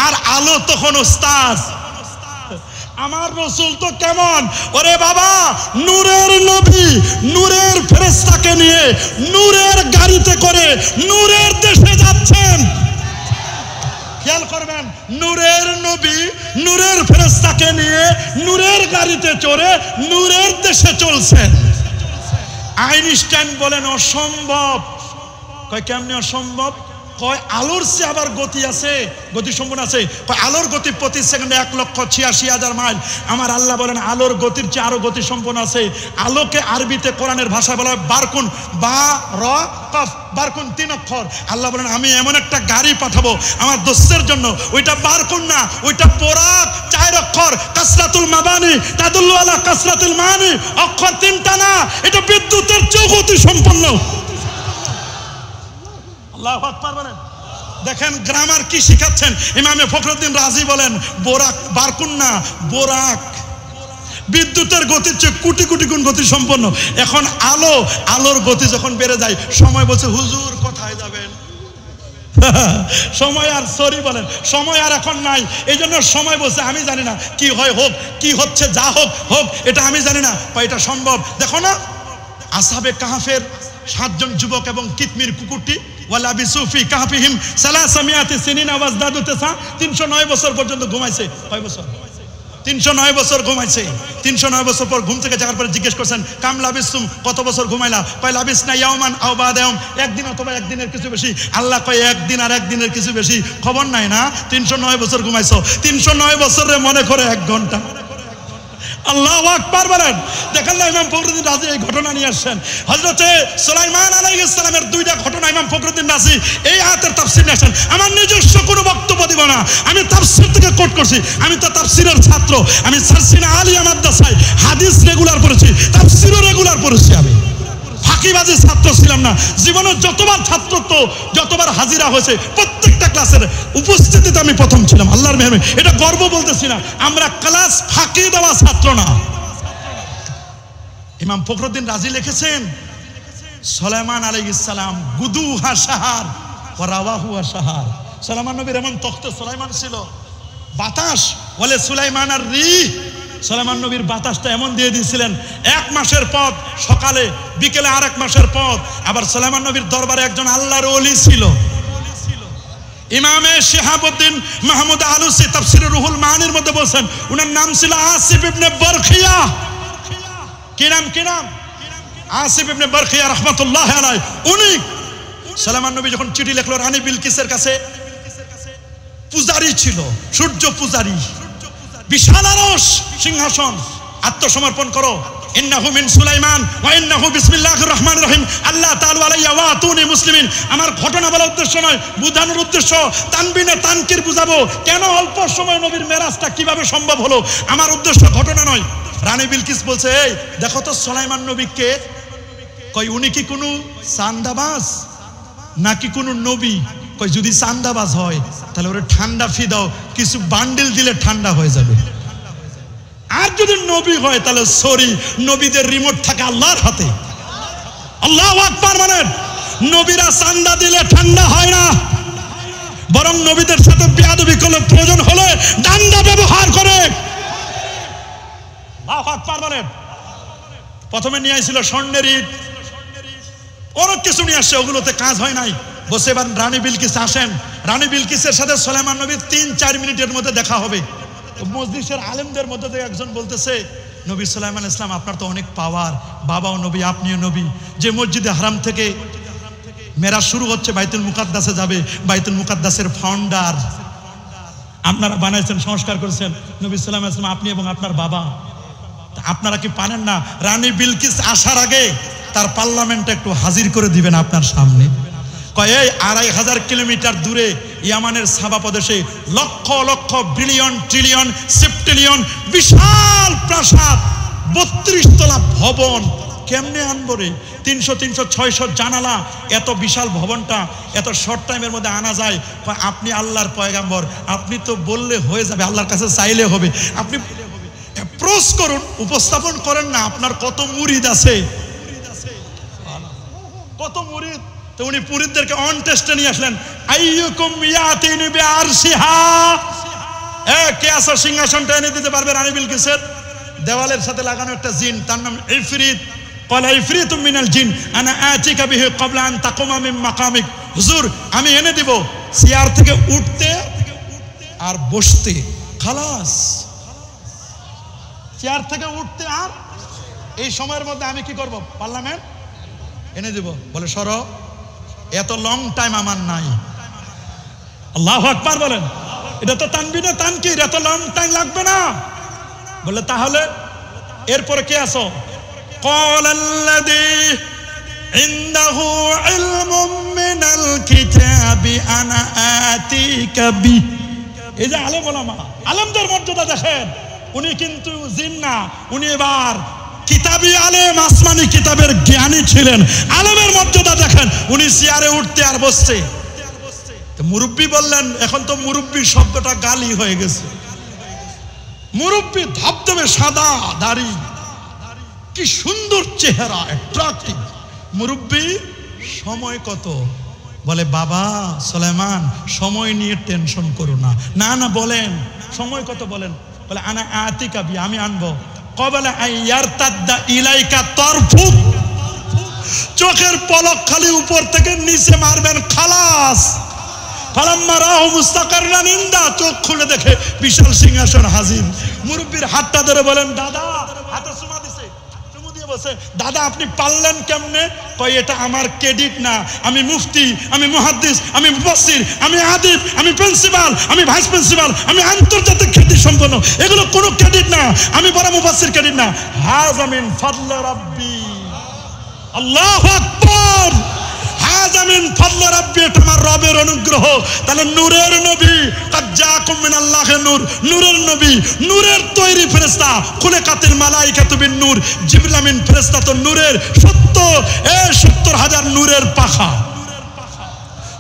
আর আলো তখন ওস্তাদ। আমার রাসূল তো কেমন! ওরে বাবা, নূরের নবী নূরের ফেরেশতাকে নিয়ে নূরের গাড়িতে করে নূরের দেশে যাচ্ছেন। খেয়াল করবেন, নূরের নবী নূরের ফেরেশতাকে নিয়ে নূরের গাড়িতে চড়ে নূরের দেশে চলছেন। আইনস্টাইন বলেন অসম্ভব। কয় কেমনে অসম্ভব? কয় আলোর চেয়ে আবার গতি আছে, গতি সম্পন্ন আছে। কয় আলোর গতি প্রতি সেকেন্ডে 1,86,000 মাইল। আমার আল্লাহ বলেন আলোর গতির চেয়ে আরো গতি সম্পন্ন আছে। আলোকে আরবিতে কোরআনের ভাষায় বলা হয় বারকুন, বা র কফ, বারকুন 3 অক্ষর। আল্লাহ বলেন আমি এমন একটা গাড়ি পাঠাবো আমার দোস্তের জন্য, ওইটা বারকুন না, ওইটা বোরাক 4 অক্ষর। কাসরাতুল মাবানি তাদুল্লু আলা কাসরাতুল মানি, অক্ষর 3টা না, এটা বিদ্যুতের চেয়ে গতি সম্পন্ন। আল্লাহু আকবার বলেন। দেখেন গ্রামার কি শিখাচ্ছেন। ইমামে ফখরুদ্দিন রাজি বলেন বোরাক, বারকুন না, বোরাক। বিদ্যুতের গতির চেয়ে কোটি কোটি গুণ গতি সম্পন্ন। এখন আলোর গতি যখন বেড়ে যায়, সময় বলছে হুজুর কোথায় যাবেন? সময় আর সরি বলেন, সময় আর এখন নাই। এই জন্য সময় বলছে আমি জানি না কি হয় হোক, কি হচ্ছে যা হোক হোক, এটা আমি জানি না। এটা সম্ভব। দেখো না আসহাবে কাহফের 7 জন যুবক এবং কিতমির কুকুরটি, ওয়ালা বিসুফি কাহফিহিম 300 সিনিনা ওয়াজদাদু তাসা, 309 বছর পর্যন্ত ঘুমাইছে। কয় বছর? 309 বছর ঘুমাইছে। 309 বছর পর ঘুম থেকে জাগার পরে জিজ্ঞেস করছেন কাম লাবিসতুম, কত বছর ঘুমাইলা? কয় লাবিসনা ইয়াওমান আও বা'দা ইয়াওম, একদিন অথবা একদিনের কিছু বেশি। আল্লাহ কয় একদিন আর একদিনের কিছু বেশি খবর নাই না? 309 বছর ঘুমাইছো। 309 বছরে মনে করে 1 ঘন্টা। আল্লাহু আকবার বলেন। দেখেন না ইমাম ফখরুদ্দিন রাজি এই ঘটনা নিয়ে আসছেন। হযরতে সুলাইমান আলাইহিস সালামের 2টা ঘটনা ইমাম ফখরুদ্দিন রাজি এই আয়াতের তাফসীর নিয়ে আসেন। আমার নিজস্ব কোনো বক্তব্য দিব না, আমি তাফসীর থেকে কোট করছি। আমি তো তাফসীরের ছাত্র, আমি সারসিনা আলিয়া মাদ্রাসায় হাদিস রেগুলার পড়েছি, তাফসীরও রেগুলার পড়েছি। আমি ফাঁকিবাজি ছাত্র ছিলাম না। জীবনে যতবার ছাত্রত্ব, যতবার হাজিরা হয়েছে, প্রত্যেকটা ক্লাসের উপস্থিতিতে আমি প্রথম ছিলাম। আল্লাহর মেহরবানি, এটা গর্ব বলতেছি না। আমরা ক্লাস ফাঁকি দেওয়া ছাত্র না। ইমাম ফখরুদ্দিন রাজি লিখেছেন সুলাইমান আলাইহিস সালাম গুদুহা শাহার ওয়া রাওয়াহুহা শাহার। সুলাইমান নবীর এমন তখতে সুলাইমান ছিল, বাতাস বলে সুলাইমান আর রিহ সুলাইমান নবীর বাতাসটা এমন দিয়ে দিয়েছিলেন, 1 মাসের পথ সকালে বিকেলে, আর 1 মাসের পথ। আবার সুলাইমান নবীর দরবারে একজন আল্লাহর ওলি ছিল, ইমামে শিহাবুদ্দিন মাহমুদ আলুসি তাফসিরে রুহুল মানির মধ্যে বলছেন, উনার নাম ছিল আসিফ ইবনে বরখিয়া। কি নাম? আসিফ ইবনে বরখিয়া রাহমাতুল্লাহি আলাইহি। উনি সুলাইমান নবী যখন চিঠি লিখলো রানী বিলকিসের কাছে, পূজারী ছিল, সূর্য পূজারী, বিশাল আরশ সিংহাসন, আত্মসমর্পণ করো, ইন্নাহু মিন সুলাইমান ওয়া ইন্নাহু বিসমিল্লাহির রহমানির রহিম, আল্লাহ তাআলা আলাইয়া ওয়া আতুনি মুসলিমিন। আমার ঘটনা বলার উদ্দেশ্য নয়, বুঝানোর উদ্দেশ্য, তানবিনে তানকির বুঝাবো কেন অল্প সময় নবীর মেরাজটা কিভাবে সম্ভব হলো, আমার উদ্দেশ্য ঘটনা নয়। রানী বিলকিস বলছে, এই দেখো তো সুলাইমান নবীকে, কয় উনি কি কোনো চান্দাবাজ নাকি কোনো নবী? কয় যদি চান্দাবাজ হয় তাহলে ওরে ঠান্ডা ফি দাও, কিছু বান্ডিল দিলে ঠান্ডা হয়ে যাবে। আর যদি নবী হয় তাহলে সরি, নবীদের রিমোট থাকে আল্লাহর হাতে। আল্লাহু আকবার। মানে নবীরা চান্দা দিলে ঠান্ডা হয় না, বরং নবীদের সাথে বেয়াদবি করলে প্রয়োজন হলে ডান্ডা ব্যবহার করে। আল্লাহু আকবার। মানে প্রথমে নিয়ে আসছিল স্বর্ণের ইট, অনেক কিছু নিয়ে আসছে, ওগুলোতে কাজ হয় নাই। বসে এবার রানী বিলকিস আসেন, রানী বিলকিসের সাথে সুলাইমান নবীর 3-4 মিনিটের মধ্যে দেখা হবে। মজলিসের আলেমদের মধ্যে থেকে একজন বলতেছে, নবী সুলাইমান ইসলাম আপনার তো অনেক পাওয়ার, বাবাও নবী আপনিও নবী, যে মসজিদে হারাম থেকে মেরাজ শুরু হচ্ছে বাইতুল মুকাদ্দাসে যাবে, বাইতুল মুকাদ্দাসের ফাউন্ডার আপনারা বানাইছেন, সংস্কার করেছেন নবী সুলাইমান ইসলাম আপনি এবং আপনার বাবা। আপনারা কি পারেন না রানী বিলকিস আসার আগে তার পার্লামেন্টে একটু হাজির করে দিবেন আপনার সামনে? কয় এই 2500 কিলোমিটার দূরে ইয়ামানের সাবা প্রদেশে লক্ষ লক্ষ বিলিয়ন ট্রিলিয়ন সেপ্টিলিয়ন বিশাল প্রাসাদ, 32 তলা ভবন কেমনে আনবো রে? 300-600 জানালা, এত বিশাল ভবনটা এত শর্ট টাইমের মধ্যে আনা যায়? আপনি আল্লাহর পয়গাম্বর, আপনি তো বললে হয়ে যাবে, আল্লাহর কাছে চাইলে হবে। আপনি অ্যাপ্রোচ করুন, উপস্থাপন করেন না আপনার কত মুরিদ আছে, কত মুরিদ। তো উনি মুরিদদেরকে অন টেস্টে নিয়ে আসলেন, আইয়ুকুম ইয়াতিনি বিআরশিহা, কে আছে সিংহাসনটা এনে দিতে পারবে রানী বিলকিসের? দেওয়ালের সাথে লাগানো একটা জিন, তার নাম ইফরিত। ক্বালা ইফরিতুম মিনাল জিন আনা আতিকা বিহি ক্বাবলা আন তাকুমা মিন মাকামিক। হুজুর আমি এনে দিব, চেয়ার থেকে উঠতে আর বসতে, খালাস, চেয়ার থেকে উঠতে আর এই সময়ের মধ্যে আমি কি করব? পার্লামেন্ট এনে দিব। বলে সর, এত লং টাইম আমার নাই। আল্লাহু আকবার বলেন। এটা তো তানবিনে তানকির, এত লং টাইম লাগবে না। বলে তাহলে এরপরে কে আছো? ক্বালাল্লাযী ইনদাহু ইলমুম মিনাল কিতাবি আনা আতিকা বি। এই যে আলেম ওলামা, আলেমদের মর্যাদা দেখেন, উনি কিন্তু জিন না, উনি এবার কিতাবী আলেম, আসমানি কিতাবের জ্ঞানী ছিলেন। আলেমের মর্যাদা দেখেন, উনি চেয়ারে উঠতে আর বসছে। মুরব্বী বললেন, এখন তো মুরব্বী শব্দটা গালি হয়ে গেছে। মুরব্বী ধবধবে সাদা দাড়ি, কি সুন্দর চেহারা, অ্যাট্রাক্টিভ মুরব্বী। সময় কত? বলে বাবা সুলাইমান সময় নিয়ে টেনশন করো না। না না বলেন সময় কত বলেন? বলে আনা আতিকা বি, আমি আনবো। কবলা আইয়ারতাদ্দা ইলাইকা তরফুক, চোখের পলক খালি উপর থেকে নিচে মারবেন, খালাস। ফালাম্মা রাহু মুস্তাকাররান ইনদা, চোখ খুলে দেখে বিশাল সিংহাসন হাজির। মুরব্বির হাতটা ধরে বলেন, দাদা, হাতে চুমা দিছে, চুমু দিয়ে বসে, দাদা আপনি পারলেন কেমনে? কই এটা আমার ক্রেডিট না, আমি মুফতি, আমি মুহাদ্দিস, আমি মুফাসসির, আমি আদিব, আমি প্রিন্সিপাল, আমি ভাইস প্রিন্সিপাল, আমি আন্তর্জাতিক খ্যাতি সম্পন্ন, এগুলো কোনো ক্রেডিট না। আমি বড় মুফাসসির, ক্রেডিট না। হাযা মিন ফাদলি রাব্বি। আল্লাহু আকবার। হাযা মিন ফাদলি রাব্বি, এটা আমার রবের অনুগ্রহ। তাহলে নূরের নবী, কাদ জাআকুম মিনাল্লাহি নূর, নূরের নবী, নূরের তৈরি ফেরেশতা, খুলিকাতিল মালাইকাতু বিন নূর, জিবরিল আমিন ফেরেশতা তো নূরের। 70,000 নূরের পাখা,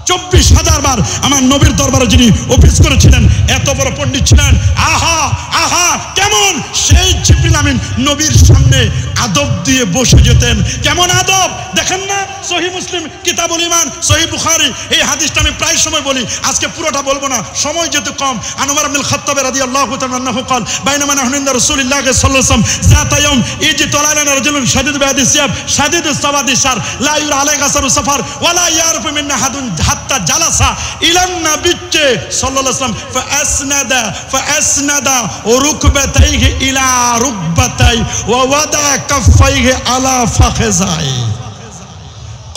24,000 বার আমার নবীর দরবারে যিনি অফিস করেছিলেন, এত বড় পণ্ডিত ছিলেন। আহা আহা, কেমন সেই জিবরিল আমিন নবীর সামনে আদব দিয়ে বসে যেতেন। কেমন আদব দেখেন না, সহিহ মুসলিম কিতাবুল ঈমান, সহিহ বুখারী। এই হাদিসটা আমি প্রায় সময় বলি, আজকে পুরোটা বলবো না, সময় যেহেতু কম। আন উমর ইবনুল খাত্তাব রাদিয়াল্লাহু তাআলা আনহু قال بينما نحن عند رسول الله صلى الله عليه وسلم ذات يوم اجى طلع لنا رجل شديد بياض الثياب شديد سواد الشعر لا يرى عليه اثر السفر ولا يعرف منا احد حتى جلس الى النبي صلى الله عليه وسلم فاسند ركبتيه الى ركبتيه ووضع كفيه على فخذيه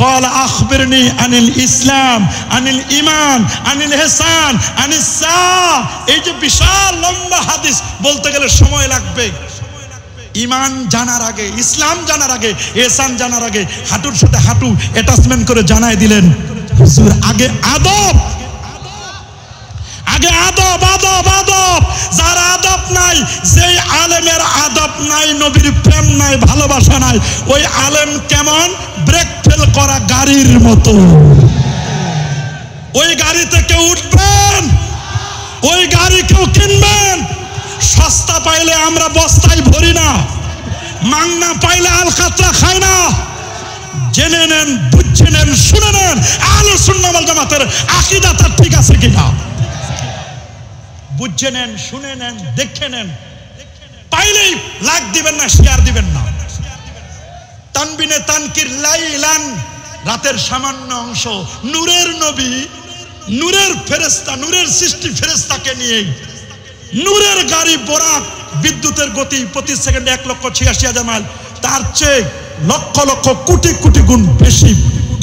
قال أخبرني عن الإسلام عن الإيمان عن الإحسان عن الساعة। এই যে বিশাল লম্বা হাদিস বলতে গেলে সময় লাগবে। ইমান জানার আগে, ইসলাম জানার আগে, ইহসান জানার আগে হাঁটুর সাথে হাঁটু অ্যাটাচমেন্ট করে জানাই দিলেন হুজুর আগে আদব, আগে আদব আদব আদব। যার আদব নাই, যেই আলেমের আদব নাই, নবীর প্রেম নাই, ভালোবাসা নাই, ওই আলেম কেমন ব্রেক ফেল করা গাড়ির মতো। ওই গাড়িতে কেউ উঠবেন, ওই গাড়ি কেউ কিনবেন। সস্তা পাইলে আমরা বস্তায় ভরি না, মাংনা পাইলে আলকাতরা খাই না। জেনে নেন, বুঝে নেন, শুনে নেন আহলে সুন্নাহ ওয়াল জামাতের আকীদাটা ঠিক আছে কিনা। বুঝে নেন, শুনে নেন, দেখে নেন। পাইলেই লাইক দিবেন না, শেয়ার দিবেন না। তানবিনে তানকির লাইলান, রাতের সামান্য অংশ। নূরের নবী, নূরের ফেরেশতা, নূরের সৃষ্টি ফেরেশতাকে নিয়ে নূরের গাড়ি বোরাক, বিদ্যুতের গতি প্রতি সেকেন্ডে 1,86,000 মাইল, তার চেয়ে লক্ষ লক্ষ কোটি কোটি গুণ বেশি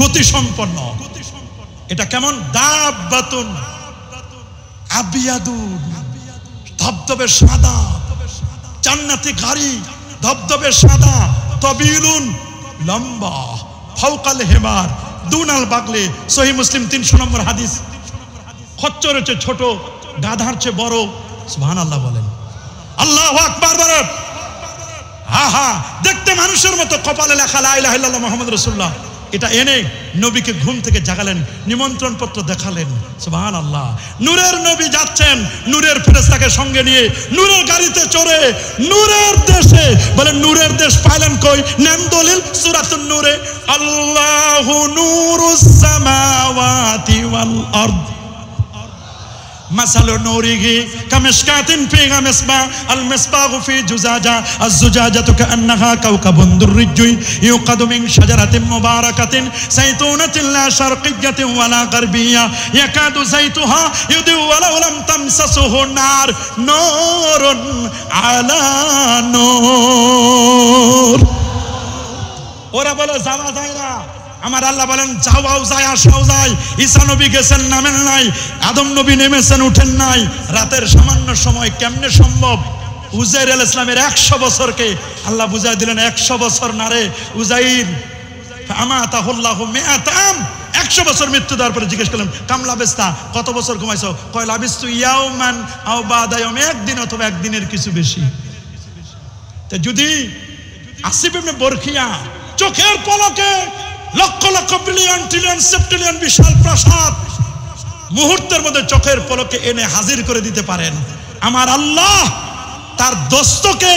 গতি সম্পন্ন। এটা কেমন? দাব্বাতুন আবিয়াদুন, ধবধবে সাদা, জান্নাতি গাড়ি, ধবধবে সাদা, তবিলুন লম্বা, ফাওকাল হিমার দুনাল বাগলে। সহিহ মুসলিম 300 নম্বর হাদিস। খচ্চরের চেয়ে ছোট, গাধার চেয়ে বড়। সুবহানাল্লাহ বলেন, আল্লাহু আকবার বলেন। হা হা, দেখতে মানুষের মতো, কপালে লেখা লা ইলাহা ইল্লাল্লাহ মুহাম্মাদুর রাসূলুল্লাহ। এটা এনে নবীকে ঘুম থেকে জাগালেন, নিমন্ত্রণ পত্র দেখালেন। সুবহানাল্লাহ। নূরের নবী যাচ্ছেন নূরের ফেরেশতাকে সঙ্গে নিয়ে, নূরের গাড়িতে চড়ে নূরের দেশে। বলে নূরের দেশ পাইলেন কই? নেন দলিল, সূরাতুন নূরে আল্লাহু নূরুস সামাওয়াতি ওয়াল আরদ مثل نوره كمشكاة فيها مصباح المصباح في زجاجة الزجاجة كأنها كوكب دري يوقد من شجرة مباركة زيتونة لا شرقية ولا غربية يكاد زيتها يضيء ولو لم تمسسه نار نور على نور। ওরা বলে যাওয়া যায় না, আমার আল্লাহ বলেন যাওয়াও যায়, আসাও যায়। ঈসা নবী গেছেন, নামেন নাই। আদম নবী নেমেছেন, উঠেন নাই। রাতের সামান্য সময় কেমনে সম্ভব? উজাইর আলাইহিস সালামের 100 বছরকে আল্লাহ বুঝাই দিলেন 100 বছর না রে উজাইর। আমাতাহুল্লাহু মিআতাম, 100 বছর মৃত্যু দেওয়ার পরে জিজ্ঞেস করলেন কাম লাবিস্তা, কত বছর ঘুমাইছো? কয় লাবিস্তু ইয়াওমান আও বাদা ইয়াওম, একদিন অথবা একদিনের কিছু বেশি। তা যদি আসিফ ইবনে বরখিয়া চোখের পলকে লক্ষ লক্ষ বিলিয়ন ট্রিলিয়ন সেপ্টিলিয়ন বিশাল প্রাসাদ মুহূর্তের মধ্যে চোখের পলকে এনে হাজির করে দিতে পারেন, আমার আল্লাহ তার দোস্তকে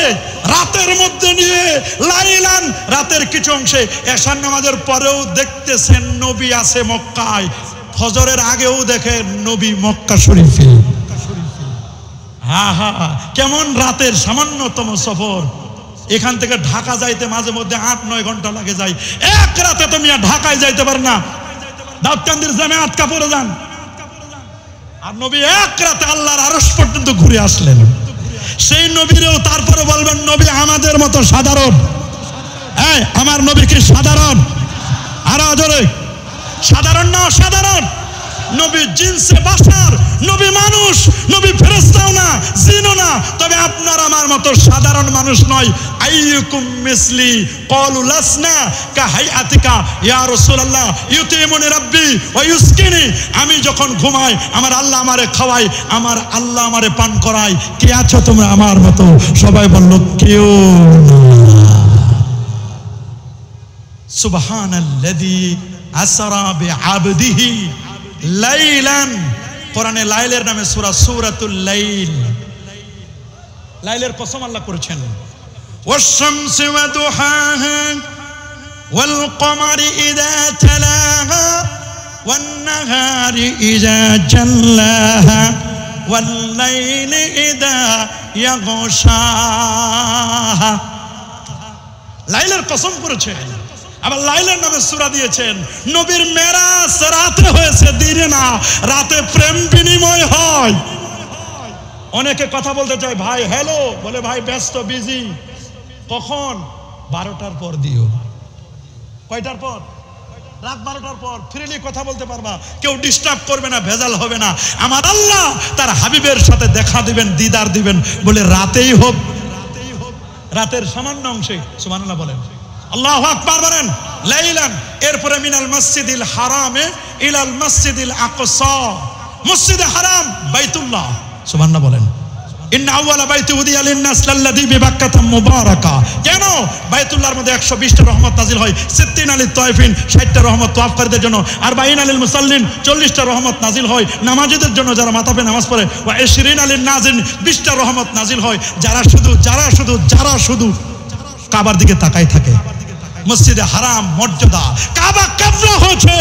রাতের মধ্যে নিয়ে লাইলান, রাতের কিছু অংশে এশার নামাজের পরেও দেখতেছেন নবী আছে মক্কায়, ফজরের আগেও দেখেন নবী মক্কা শরীফে। হা হা, কেমন রাতের সামান্যতম সফর। এখান থেকে ঢাকা যাইতে মাঝে মধ্যে 8-9 ঘন্টা লাগে যায়। এক রাতে তুমি আর ঢাকায় যাইতে পার না, দাউদকান্দির জামিয়াত কাপড়ে যান। আর নবী এক রাতে আল্লাহর আরশ পর্যন্ত ঘুরে আসলেন। সেই নবীরেও তারপরে বলবেন নবী আমাদের মতো সাধারণ। আমার নবী কি সাধারণ? আরো জোরে, সাধারণ না অসাধারণ? নবী জিনসে বাশার, নবী মানুষ, নবী ফেরেশতাও না, জিনও না, তবে আপনার আমার মতো সাধারণ মানুষ নয়। আইয়ুকুম মিসলি ক্বালু লাসনা কাহাইআতিকা ইয়া রাসূলুল্লাহ ইউতিমুনি রাব্বি ওয়া ইউসকিনি। আমি যখন ঘুমাই আমার আল্লাহ আমারে খাওয়ায়, আমার আল্লাহ আমারে পান করায়। কে আছো তোমরা আমার মতো? সবাই বলল কেউ না। সুবহানাল্লাযী আসরা বিআবদিহি লাইলান। কোরআনে লাইলের নামে সূরা সূরাতুল লাইল। লাইলের কসম আল্লাহ করেছেন, ওয়াশ-শামসি ওয়া দুহাহা ওয়াল কমারি ইযা তালাহা ওয়ান নাহারি ইযা জাল্লাহা ওয়াল লাইলি ইযা ইয়াগশাহা। লাইলের কসম করেছেন। আবার লাইলের নামে সূরা দিয়েছেন। নবীর মেরাজ রাতে হয়েছে, দিনে না। রাতে প্রেম বিনিময় হয়। অনেকে কথা বলতে চায়, ভাই হ্যালো, বলে ভাই ব্যস্ত, বিজি। কখন? 12টার পর দিও। কয়টার পর? রাত 12টার পর ফ্রিলি কথা বলতে পারবা, কেউ ডিস্টার্ব করবে না, ভেজাল হবে না। আমার আল্লাহ তার হাবিবের সাথে দেখা দিবেন, দিদার দিবেন, বলে রাতেই হোক, রাতের সামান্য অংশে। সুবহানাল্লাহ বলেন, আল্লাহু আকবার বলেন। লাইলান, এরপরে মিনাল মসজিদিল হারামে ইলাল মসজিদিল আকসা। মসজিদে হারাম বাইতুল্লাহ। সুবহানাল্লাহ বলেন। ইন্না আউয়ালা বাইতি উদিয়া লিন-নাস লাল্লাযী বিবাক্কাতা মুবারাকা। কেন? বাইতুল্লাহর মধ্যে 120টা রহমত নাজিল হয়। 60 আলিত তায়েফিন, 60টা রহমত তাওয়াফকারীদের জন্য। আর 40 আলিল মুসাল্লিন, 40টা রহমত নাজিল হয় নামাজীদের জন্য, যারা মাথা পেয়ে নামাজ পড়ে। ওয়া 20 আলিন নাজিন, 20টা রহমত নাজিল হয় যারা শুধু কাবার দিকে তাকায় থাকে। মসজিদে হারাম মর্যাদা, কাবা কিবলা হয়েছে।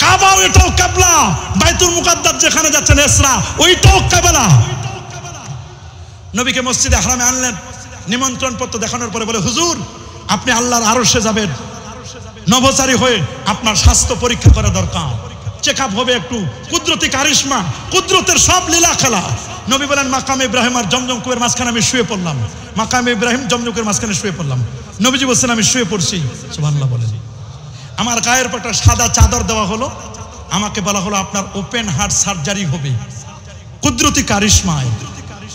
কাবাও এটাও কিবলা। বাইতুল মুকাদ্দাস যেখানে যাচ্ছেন ইসরা, ওইটাও কিবলা। নবীকে মসজিদে হারামে আনলেন, নিমন্ত্রণ পত্র দেখানোর পরে বলে, হুজুর আপনি আল্লাহর আরশে যাবেন, নভোচারী হয়ে আপনার স্বাস্থ্য পরীক্ষা করা দরকার, চেক আপ হবে একটু। কুদরতি কারিশমা, কুদরতের সব লীলা খেলা। নবী বলেন, মাকামে ইব্রাহিম আর জমজম কূপের মাঝখানে আমি শুয়ে পড়লাম। মাকামে ইব্রাহিম জমজম কূপের মাঝখানে শুয়ে পড়লাম। নবীজি বলছেন, আমি শুয়ে পড়ছি। সুবহানাল্লাহ বলেন। আমার গায়ের পর একটা সাদা চাদর দেওয়া হলো, আমাকে বলা হলো আপনার ওপেন হার্ট সার্জারি হবে। কুদরতি কারিশমায়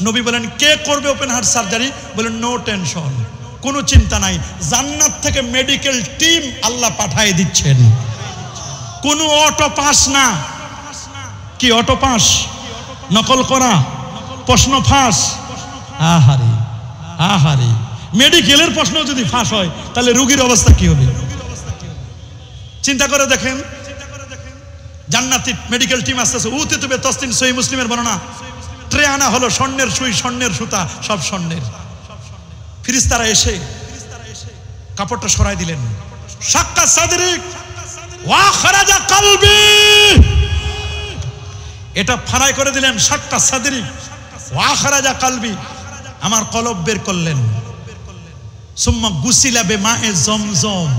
নবী বলেন, কে করবে ওপেন হার্ট সার্জারি? বলেন, নো টেনশন, কোনো চিন্তা নাই, জান্নাত থেকে মেডিকেল টিম আল্লাহ পাঠিয়ে দিচ্ছেন। কোনো অটো পাস না। কি অটো পাস? নকল করা, প্রশ্ন ফাঁস। আহারে আহারে, মেডিকেলের প্রশ্ন যদি ফাঁস হয় তাহলে রোগীর অবস্থা কি হবে? চিন্তা করে দেখেন। জান্নাতি মেডিকেল টিম আসতেছে। উতিতুবে তসলিম, সহিহ মুসলিমের বর্ণনা। ট্রে আনা হলো, স্বর্ণের সুই, স্বর্ণের সুতা, সব স্বর্ণের। ফেরেশতারা এসে কাপড়টা সরাই দিলেন। শাক্কা সাদরি ওয়া খারাজা কলবি, এটা ফারাই করে দিলেন। শাক্কা সাদরি ওয়া খারাজা কলবি, আমার কলব বের করলেন। সুম্মা গুসিলা বিমায়ে জমজম,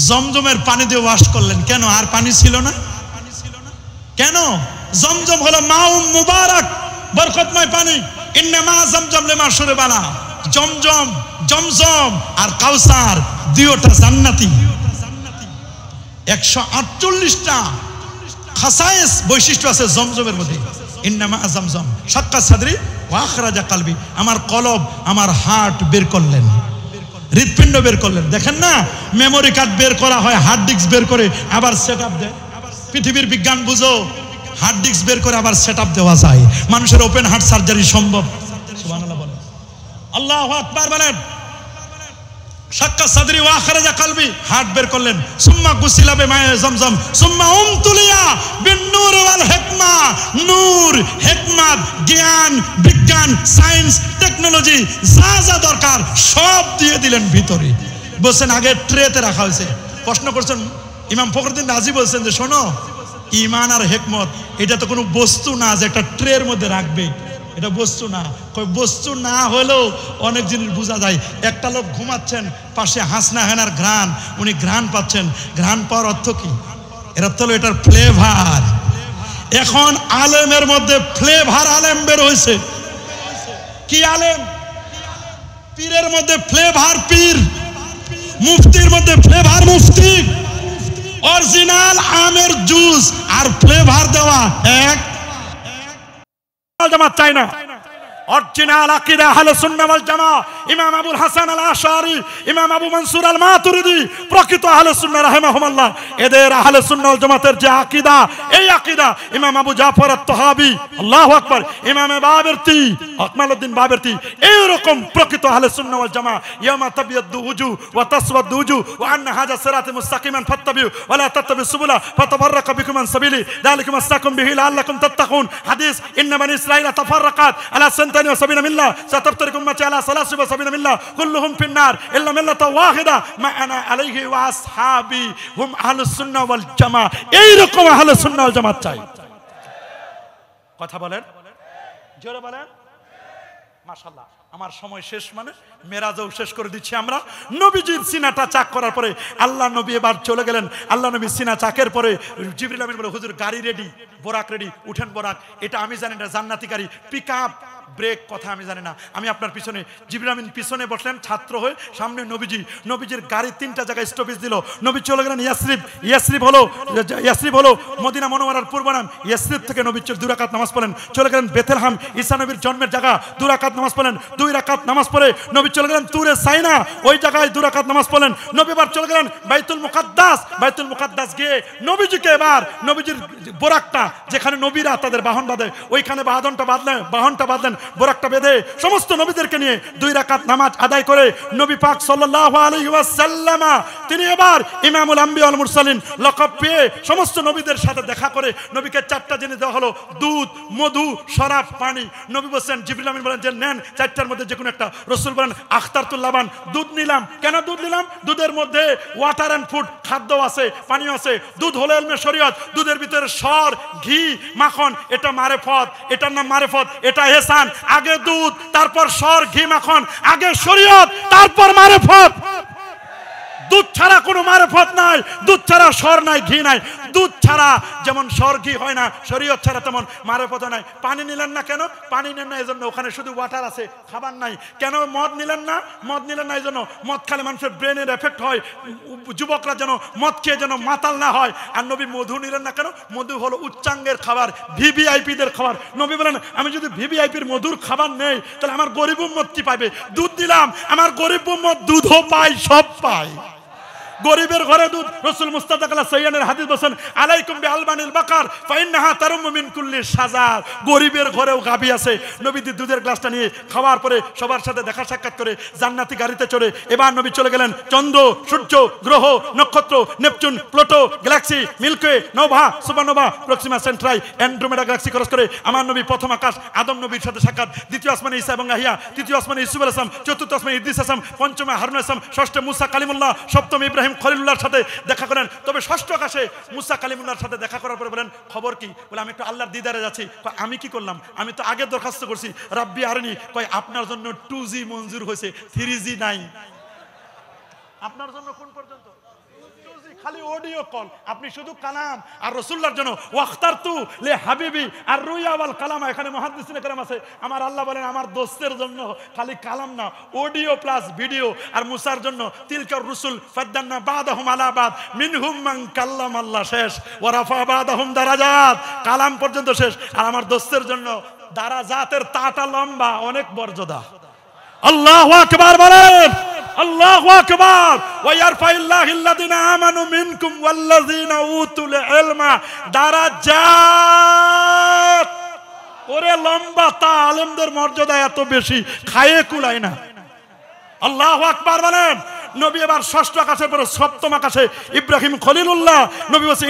জমজমের পানি দিয়ে ওয়াশ করলেন। কেন? আর পানি ছিল না। কেন? জমজম হলো মাউম মুবারক, বরকতময় পানি। ইন্নামা জমজম লিমা শুরিবালা। জমজম, জমজম আর কাউসার দুইটা জান্নাতি। 148টা খাসায়েস বৈশিষ্ট্য আছে জমজমের মধ্যে। ইন্নামা জমজম শাক্কা সাদরি ওয়া আখরাজা কলবি, আমার কলব, আমার হার্ট বের করলেন, হৃৎপিণ্ড বের করলেন। দেখেন না, মেমোরি কার্ড বের করা হয়, হার্ড ডিস্ক বের করে আবার সেটআপ দেয়। পৃথিবীর বিজ্ঞান বুঝো, হার্ড ডিস্ক বের করে আবার সেটআপ দেওয়া যায়। মানুষের ওপেন হার্ট সার্জারি সম্ভব। সুবহানাল্লাহ বলেন, আল্লাহু আকবার বলেন। শাক্কা সাদরি ওয়া আখরাজা কলবি, হার্ট বের করলেন। সুম্মা গুসিলা বিমায়ে জমজম সুম্মা উমতুলিয়া বিন-নূর ওয়াল হিকমা, নূর, হিকমত, জ্ঞান, বিজ্ঞান, সায়েন্স, টেকনোলজি, যা যা দরকার সব দিয়ে দিলেন ভিতরে। বলছেন আগে ট্রেতে রাখা হয়েছে। প্রশ্ন করছেন ইমাম ফখরুদ্দিন রাজি, বলছেন যে শোনো, ঈমান আর হিকমত এটা তো কোনো বস্তু না যে একটা ট্রের মধ্যে রাখবে, এটা বস্তু না। বস্তু না হলেও অনেক জিনিস বোঝা যায়। একটা লোক ঘুমাচ্ছেন, পাশে হাসনা হেনার ঘ্রাণ, উনি ঘ্রাণ পাচ্ছেন। ঘ্রাণ পাওয়ার অর্থ কি? এর অর্থ হলো এটার ফ্লেভার। এখন আলেমের মধ্যে ফ্লেভার আলেম বের হয়েছে। কি আলেম? পীরের মধ্যে ফ্লেভার পীর, মুফতির মধ্যে ফ্লেভার মুফতি। অরিজিনাল আমের জুস আর ফ্লেভার দেওয়া এক জামাত চাই না। অরিজিনাল আকীদা আহলে সুন্নাহ ওয়াল জামাত, ইমাম আবুল হাসান আল আশআরি, ইমাম আবু মনসুর আল মাতুরিদি, প্রকৃত আহলে সুন্নাহ রাহিমাহুমুল্লাহ। এদের আহলে সুন্নাহ ওয়াল জামাতের যে আকীদা, এই আকীদা ইমাম আবু জাফর আত-তাহাবি, আল্লাহু আকবার, ইমাম বাবেরতি, আকমালউদ্দিন বাবেরতি, এই রকম প্রকৃত আহলে সুন্নাহ ওয়াল জামাত। ইয়ামা তাবিয়াদু উজু ওয়া তাসওয়াদু উজু ওয়া আন্না হাযা সিরাতি মুস্তাকিমান ফাত্তাবিউ ওয়া লা তাত্তাবিউ সুবুলা ফাতাফাররাকা বিকুম আন সাবিলি যালিকুম আসতাকুম বিহি লাআল্লাকুম তাত্তাকুন। হাদিস, ইন্না বানি ইসরাঈলা তাফাররাকাত আলা ইসনাতাইনি ওয়া সাবিনা মিল্লাহ সাতাফতারিকু উম্মতি আলা সালাসি ওয়া সাবিনা মিল্লাহ কুল্লুহুম ফিন্নার ইল্লা মিল্লাতা ওয়াহিদা মা আনা আলাইহি ওয়া আসহাবি হুম আহলুস সুন্নাহ ওয়াল জামাআহ। এই রকম আহলুস সুন্নাহ ওয়াল জামাত চাই। কথা বলেন, জোরে বলেন। মাশাআল্লাহ, আমার সময় শেষ, মানে মেরাজও শেষ করে দিচ্ছি আমরা। নবীজির সিনাটা চাক করার পরে আল্লাহ নবী এবার চলে গেলেন। আল্লাহ নবী সিনা চাকের পরে জিবরিল আমিন বলে, হুজুর গাড়ি রেডি, বোরাক রেডি, উঠেন বোরাক। এটা আমি জানি না, জান্নাতি গাড়ি, পিক আপ, ব্রেক কথা আমি জানি না। আমি আপনার পিছনে, জিবরিল আমিন পিছনে বসলেন ছাত্র হয়ে, সামনে নবীজি। নবীজির গাড়ি 3টা জায়গায় স্টপেজ দিল। নবী চলে গেলেন ইয়াসরিব। ইয়াসরিব হলো মদিনা মুনাওয়ারার পূর্ব নাম। ইয়াসরিব থেকে নবী 2 রাকাত নামাজ পড়লেন। চলে গেলেন বেথলেহেম, ঈসা নবীর জন্মের জায়গা। 2 রাকাত নামাজ পড়লেন। 2 রাকাত নামাজ পড়ে নবী চলে গেলেন তুরে সাইনা, ওই জায়গায় 2 রাকাত নামাজ পড়লেন। নবী এবার চলে গেলেন বাইতুল মুকাদ্দাস। বাইতুল মুকাদ্দাস গিয়ে নবীজিকে এবার নবীজির বোরাকটা, যেখানে নবীরা তাদের বাহন বাঁধে, ওইখানে বাহনটা বাঁধলেন। বোরাকটা বেঁধে সমস্ত নবীদেরকে নিয়ে 2 রাকাত নামাজ আদায় করে নবী পাক সাল্লাল্লাহু আলাইহি ওয়াসাল্লাম তিনি এবার ইমামুল আম্বিয়া ওয়াল মুরসালিন লকব পেয়ে সমস্ত নবীদের সাথে দেখা করে নবীকে 4টা জিনিস দেওয়া হলো, দুধ, মধু, শরাব, পানি। নবী বলেন, জিবরিল আমিন বলেন যে নেন 4টার মধ্যে যে কোনো একটা। রাসূল বলেন আখতারতুল লাবান, দুধ নিলাম। কেন দুধ নিলাম? দুধের মধ্যে ওয়াটার এন্ড ফুড, খাদ্য আছে, পানি আছে। দুধ হলো ইলমে শরীয়ত। দুধের ভিতরে সর, ঘি, মাখন, এটা মারেফত, এটার নাম মারেফত, এটা ইহসান। আগে দুধ, তারপর সর, ঘি, মাখন, আগে শরীয়ত, তারপর মারেফত। দুধ ছাড়া কোনো মারেফত নাই, দুধ ছাড়া সর নাই, ঘি নাই। দুধ ছাড়া যেমন সর ঘি হয় না, শরীয়ত ছাড়া তেমন মারেফত নাই। পানি নিলেন না কেন? পানি নেন না এজন্য ওখানে শুধু ওয়াটার আছে, খাবার নাই। কেন মদ নিলেন না? মদ নিলেন না এজন্য মদ খেলে মানুষের ব্রেনের এফেক্ট হয়, যুবকরা যেন মদ খেয়ে যেন মাতাল না হয়। আর নবী মধু নিলেন না কেন? মধু হলো উচ্চাঙ্গের খাবার, ভিভিআইপিদের খাবার। নবী বলেন আমি যদি ভিভিআইপির মধুর খাবার নেই তাহলে আমার গরিব উম্মত কি পাবে? দুধ দিলাম, আমার গরিব উম্মত দুধও পায়, সব পায়। গরিবের ঘরে দুধ। রাসূল মুস্তাদাক আলা সাইয়ানের হাদিস বলেন আলাইকুম বিআলবানিল বাকার ফাইন্নাহা তারুম্মু মিন কুল্লি শাজার। গরিবের ঘরেও গাভী আছে। নবীজি দুধের গ্লাসটা নিয়ে খাওয়ার পরে সবার সাথে দেখা সাক্ষাৎ করে জান্নাতি গাড়িতে চড়ে এবার নবী চলে গেলেন চন্দ্র, সূর্য, গ্রহ, নক্ষত্র, Neptune, Pluto, Galaxy, Milky Way, Nova, supernova, Proxima Centauri, Andromeda galaxy cross করে আমার নবী প্রথম আকাশ আদম নবীর সাথে সাক্ষাৎ। দ্বিতীয় আসমানে ঈসা এবং ইয়াহইয়া, তৃতীয় আসমানে ইউসুফ আলাইহিস সালাম, চতুর্থ আসমানে ইদ্রিস আলাইহিস সালাম, পঞ্চমে হারুন আলাইহিস সালাম, ষষ্ঠে মুসা কালিমুল্লাহ, সপ্তমে ইব্রাহিম খলিলুল্লাহর সাথে দেখা করেন। তবে ষষ্ঠ আকাশে মুসা কালিমুল্লাহর সাথে দেখা করার পরে বলেন খবর কি? বলে আমি একটু আল্লাহর দিদারে যাচ্ছি। আমি কি করলাম? আমি তো আগে দরখাস্ত করছি রাব্বি আরনি। কয় আপনার জন্য 2G মঞ্জুর হয়েছে, 3G নাই। আপনার জন্য কোন পর্যন্ত? খালি অডিও কল। আপনি শুধু কালাম আর রাসূলুল্লাহর জন্য ওয়াখতারতু লি হাবিবি আর রুয়া ওয়াল কালাম। এখানে মুহাদ্দিসিনে কেরাম আছে। আমার আল্লাহ বলেন আমার দোস্তের জন্য খালি কালাম না, অডিও প্লাস ভিডিও। আর মুসার জন্য তিলকার রুসুল ফাদ্দান্না বাদাহুম আলা বাদ মিনহুম মান কাল্লাম আল্লাহ শেষ ওয়া রাফা বাদাহুম দারাজাত, কালাম পর্যন্ত শেষ। আর আমার দোস্তের জন্য দারাজাতের তাটা লম্বা, অনেক মর্যাদা। আল্লাহু আকবার বলেন, আল্লাহু আকবার। ওয়া ইয়ারফাইল্লাহিল্লাযিনা আমানু মিনকুম ওয়াল্লাযিনা উতুল ইলমা দারাজাত। ওরে লম্বা তা, আলেমদের মর্যাদা এত বেশি, খায়ে কুলায় না। আল্লাহু আকবার বলেন। নবী এবার ষষ্ঠ আকাশের পরে সপ্তম আকাশে ইব্রাহিম খলিলুল্লাহ। নবী বলেছে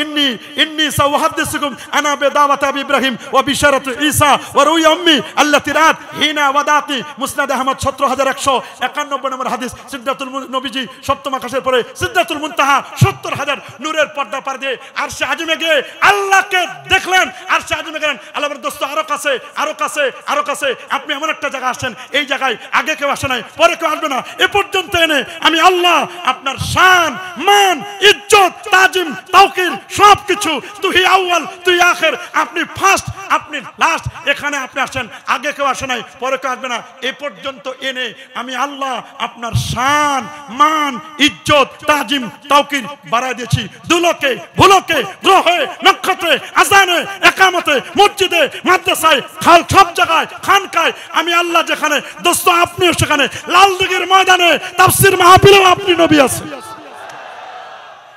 ইন্নি সাউহাদ্দিসুকুম আনা বিদাওয়াত আবি ইব্রাহিম ওয়া বিশারাতু ঈসা ওয়া রুয়া উম্মি আল্লাতী রাত হিনা ওয়াদাতি। মুসনাদ আহমদ 17191 নম্বর হাদিস। সিদরাতুল নবীজি সপ্তম আকাশের পরে সিদরাতুল মুনতাহা 70000 নূরের পর্দা পার দিয়ে আরশে আজিমে গিয়ে আল্লাহকে দেখলেন। আরশে আজিমে গেলেন। আল্লাহ বলেন দোস্ত আরো কাছে, আরো কাছে, আরো কাছে। আপনি এমন একটা জায়গা আসছেন, এই জায়গায় আগে কেউ আসে নাই, পরে কেউ আসবে না, এ পর্যন্ত এনে আমি আল্লাহ আপনার শান, মান, ইজ্জত, তাজিম, তাওকির সবকিছু, তুই আউয়াল তুই আখির, আপনি ফার্স্ট আপনি লাস্ট, এখানে আপনি আসেন, আগে কেউ আসে নাই, পরে কেউ আসবে না, এ পর্যন্ত এনে আমি আল্লাহ আপনার শান, মান, ইজ্জত, তাজিম, তাওকির বাড়ায় দিয়েছি। দুলোকে, ভুলোকে, গ্রহে, নক্ষত্রে, আজানে, একামতে, মসজিদে, মাদ্রাসায়, খাল, সব জায়গায়, খানকায় আমি আল্লাহ যেখানে, দোস্ত আপনিও সেখানে। লালদিঘির ময়দানে তাফসীর মাহফিলেও আপনি নবী আছে।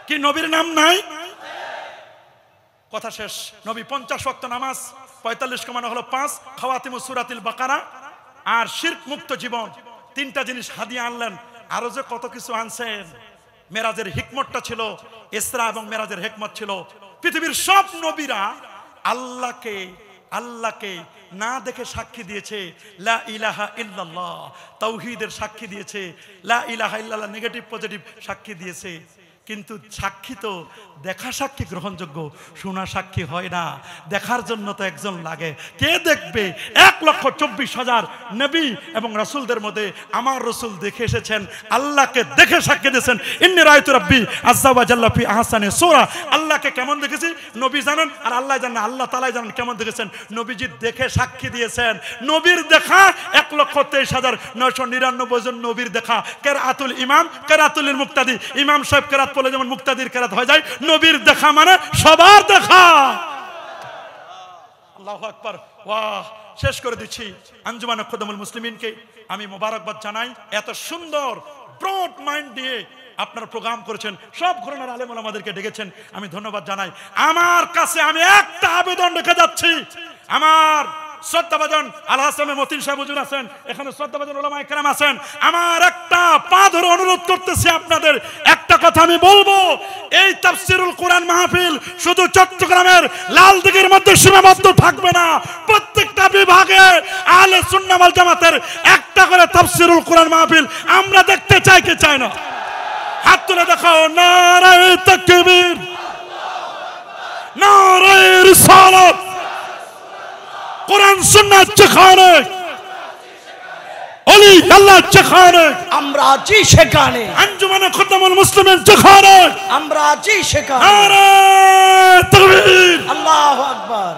কি নবীর নাম নাই? কথা শেষ। নবী 50 ওয়াক্ত নামাজ, 45 কমানো হলো 5, খাওয়াতিমু সূরাতুল বাকারা আর শিরক মুক্ত জীবন, 3টা জিনিস হাদিয়া আনলেন। আরো যে কত কিছু আনছেন। মেরাজের হিকমতটা ছিল, ইসরা এবং মেরাজের হিকমত ছিল। পৃথিবীর সব নবীরা আল্লাহকে আল্লাহকে না দেখে সাক্ষী দিয়েছে লা ইলাহা ইল্লাল্লাহ, তাওহীদের সাক্ষী দিয়েছে, লা ইলাহা ইল্লাল্লাহ নেগেটিভ পজিটিভ সাক্ষী দিয়েছে। কিন্তু সাক্ষী তো দেখা সাক্ষী গ্রহণযোগ্য, শোনা সাক্ষী হয় না। দেখার জন্য তো একজন লাগে। কে দেখবে? 1,24,000 নবী এবং রাসূলদের মধ্যে আমার রাসূল দেখে এসেছেন, আল্লাহকে দেখে সাক্ষী দিয়েছেন। ইন্নী রাআইতু রাব্বি আযজা ওয়া জাল্লা ফি আহসানি সূরা। আল্লাহকে কেমন দেখেছি নবী জানেন, আর আল্লাহ জানেন, আল্লাহ তাআলাই জানেন কেমন দেখেছেন। নবীজি দেখে সাক্ষী দিয়েছেন। নবীর দেখা 1,23,999 জন নবীর দেখা। কেরাতুল ইমাম, কেরাতুল মুক্তাদি। ইমাম সাহেব কেরাত বলে যেমন মুক্তাদির কেরাত হয়ে যায়, নবীর দেখা মানে সবার দেখা। আল্লাহু আকবার। ওয়াহ, শেষ করে দিচ্ছি। আঞ্জুমানে খুদামুল মুসলিমিনকে আমি মোবারকবাদ জানাই। এত সুন্দর ব্রড মাইন্ড দিয়ে আপনারা প্রোগ্রাম করেছেন, সব ঘরানার আলেম ওলামাদেরকে ডেকেছেন, আমি ধন্যবাদ জানাই। আমার কাছে আমি একটা আবেদন রেখে যাচ্ছি। আমার শ্রদ্ধাভাজন আল হাসানে মতিন সাহেব হুজুর আছেন, এখানে শ্রদ্ধাভাজন ওলামায়ে কেরাম আছেন। আমার একটা পা ধরে অনুরোধ করতেছি আপনাদের, একটা কথা আমি বলবো, এই তাফসীরুল কোরআন মাহফিল শুধু চট্টগ্রামের লালদিঘির মধ্যে সীমাবদ্ধ থাকবে না। প্রত্যেকটা বিভাগে আহলে সুন্নাহ ওয়াল জামাতের একটা করে তাফসীরুল কোরআন মাহফিল আমরা দেখতে চাই, কি চাই না? হাত তুলে দেখাও। নারায়ে তাকবীর, নারায়ে রিসালাত। কোরআন সুন্নাত যেখানে, ওলি আল্লাহ যেখানে, আমরা আছি সেখানে। আঞ্জুমানে খুদামুল মুসলিমিন যেখানে, আমরা আছি সেখানে। নারায়ে তাকবীর, আল্লাহু আকবার।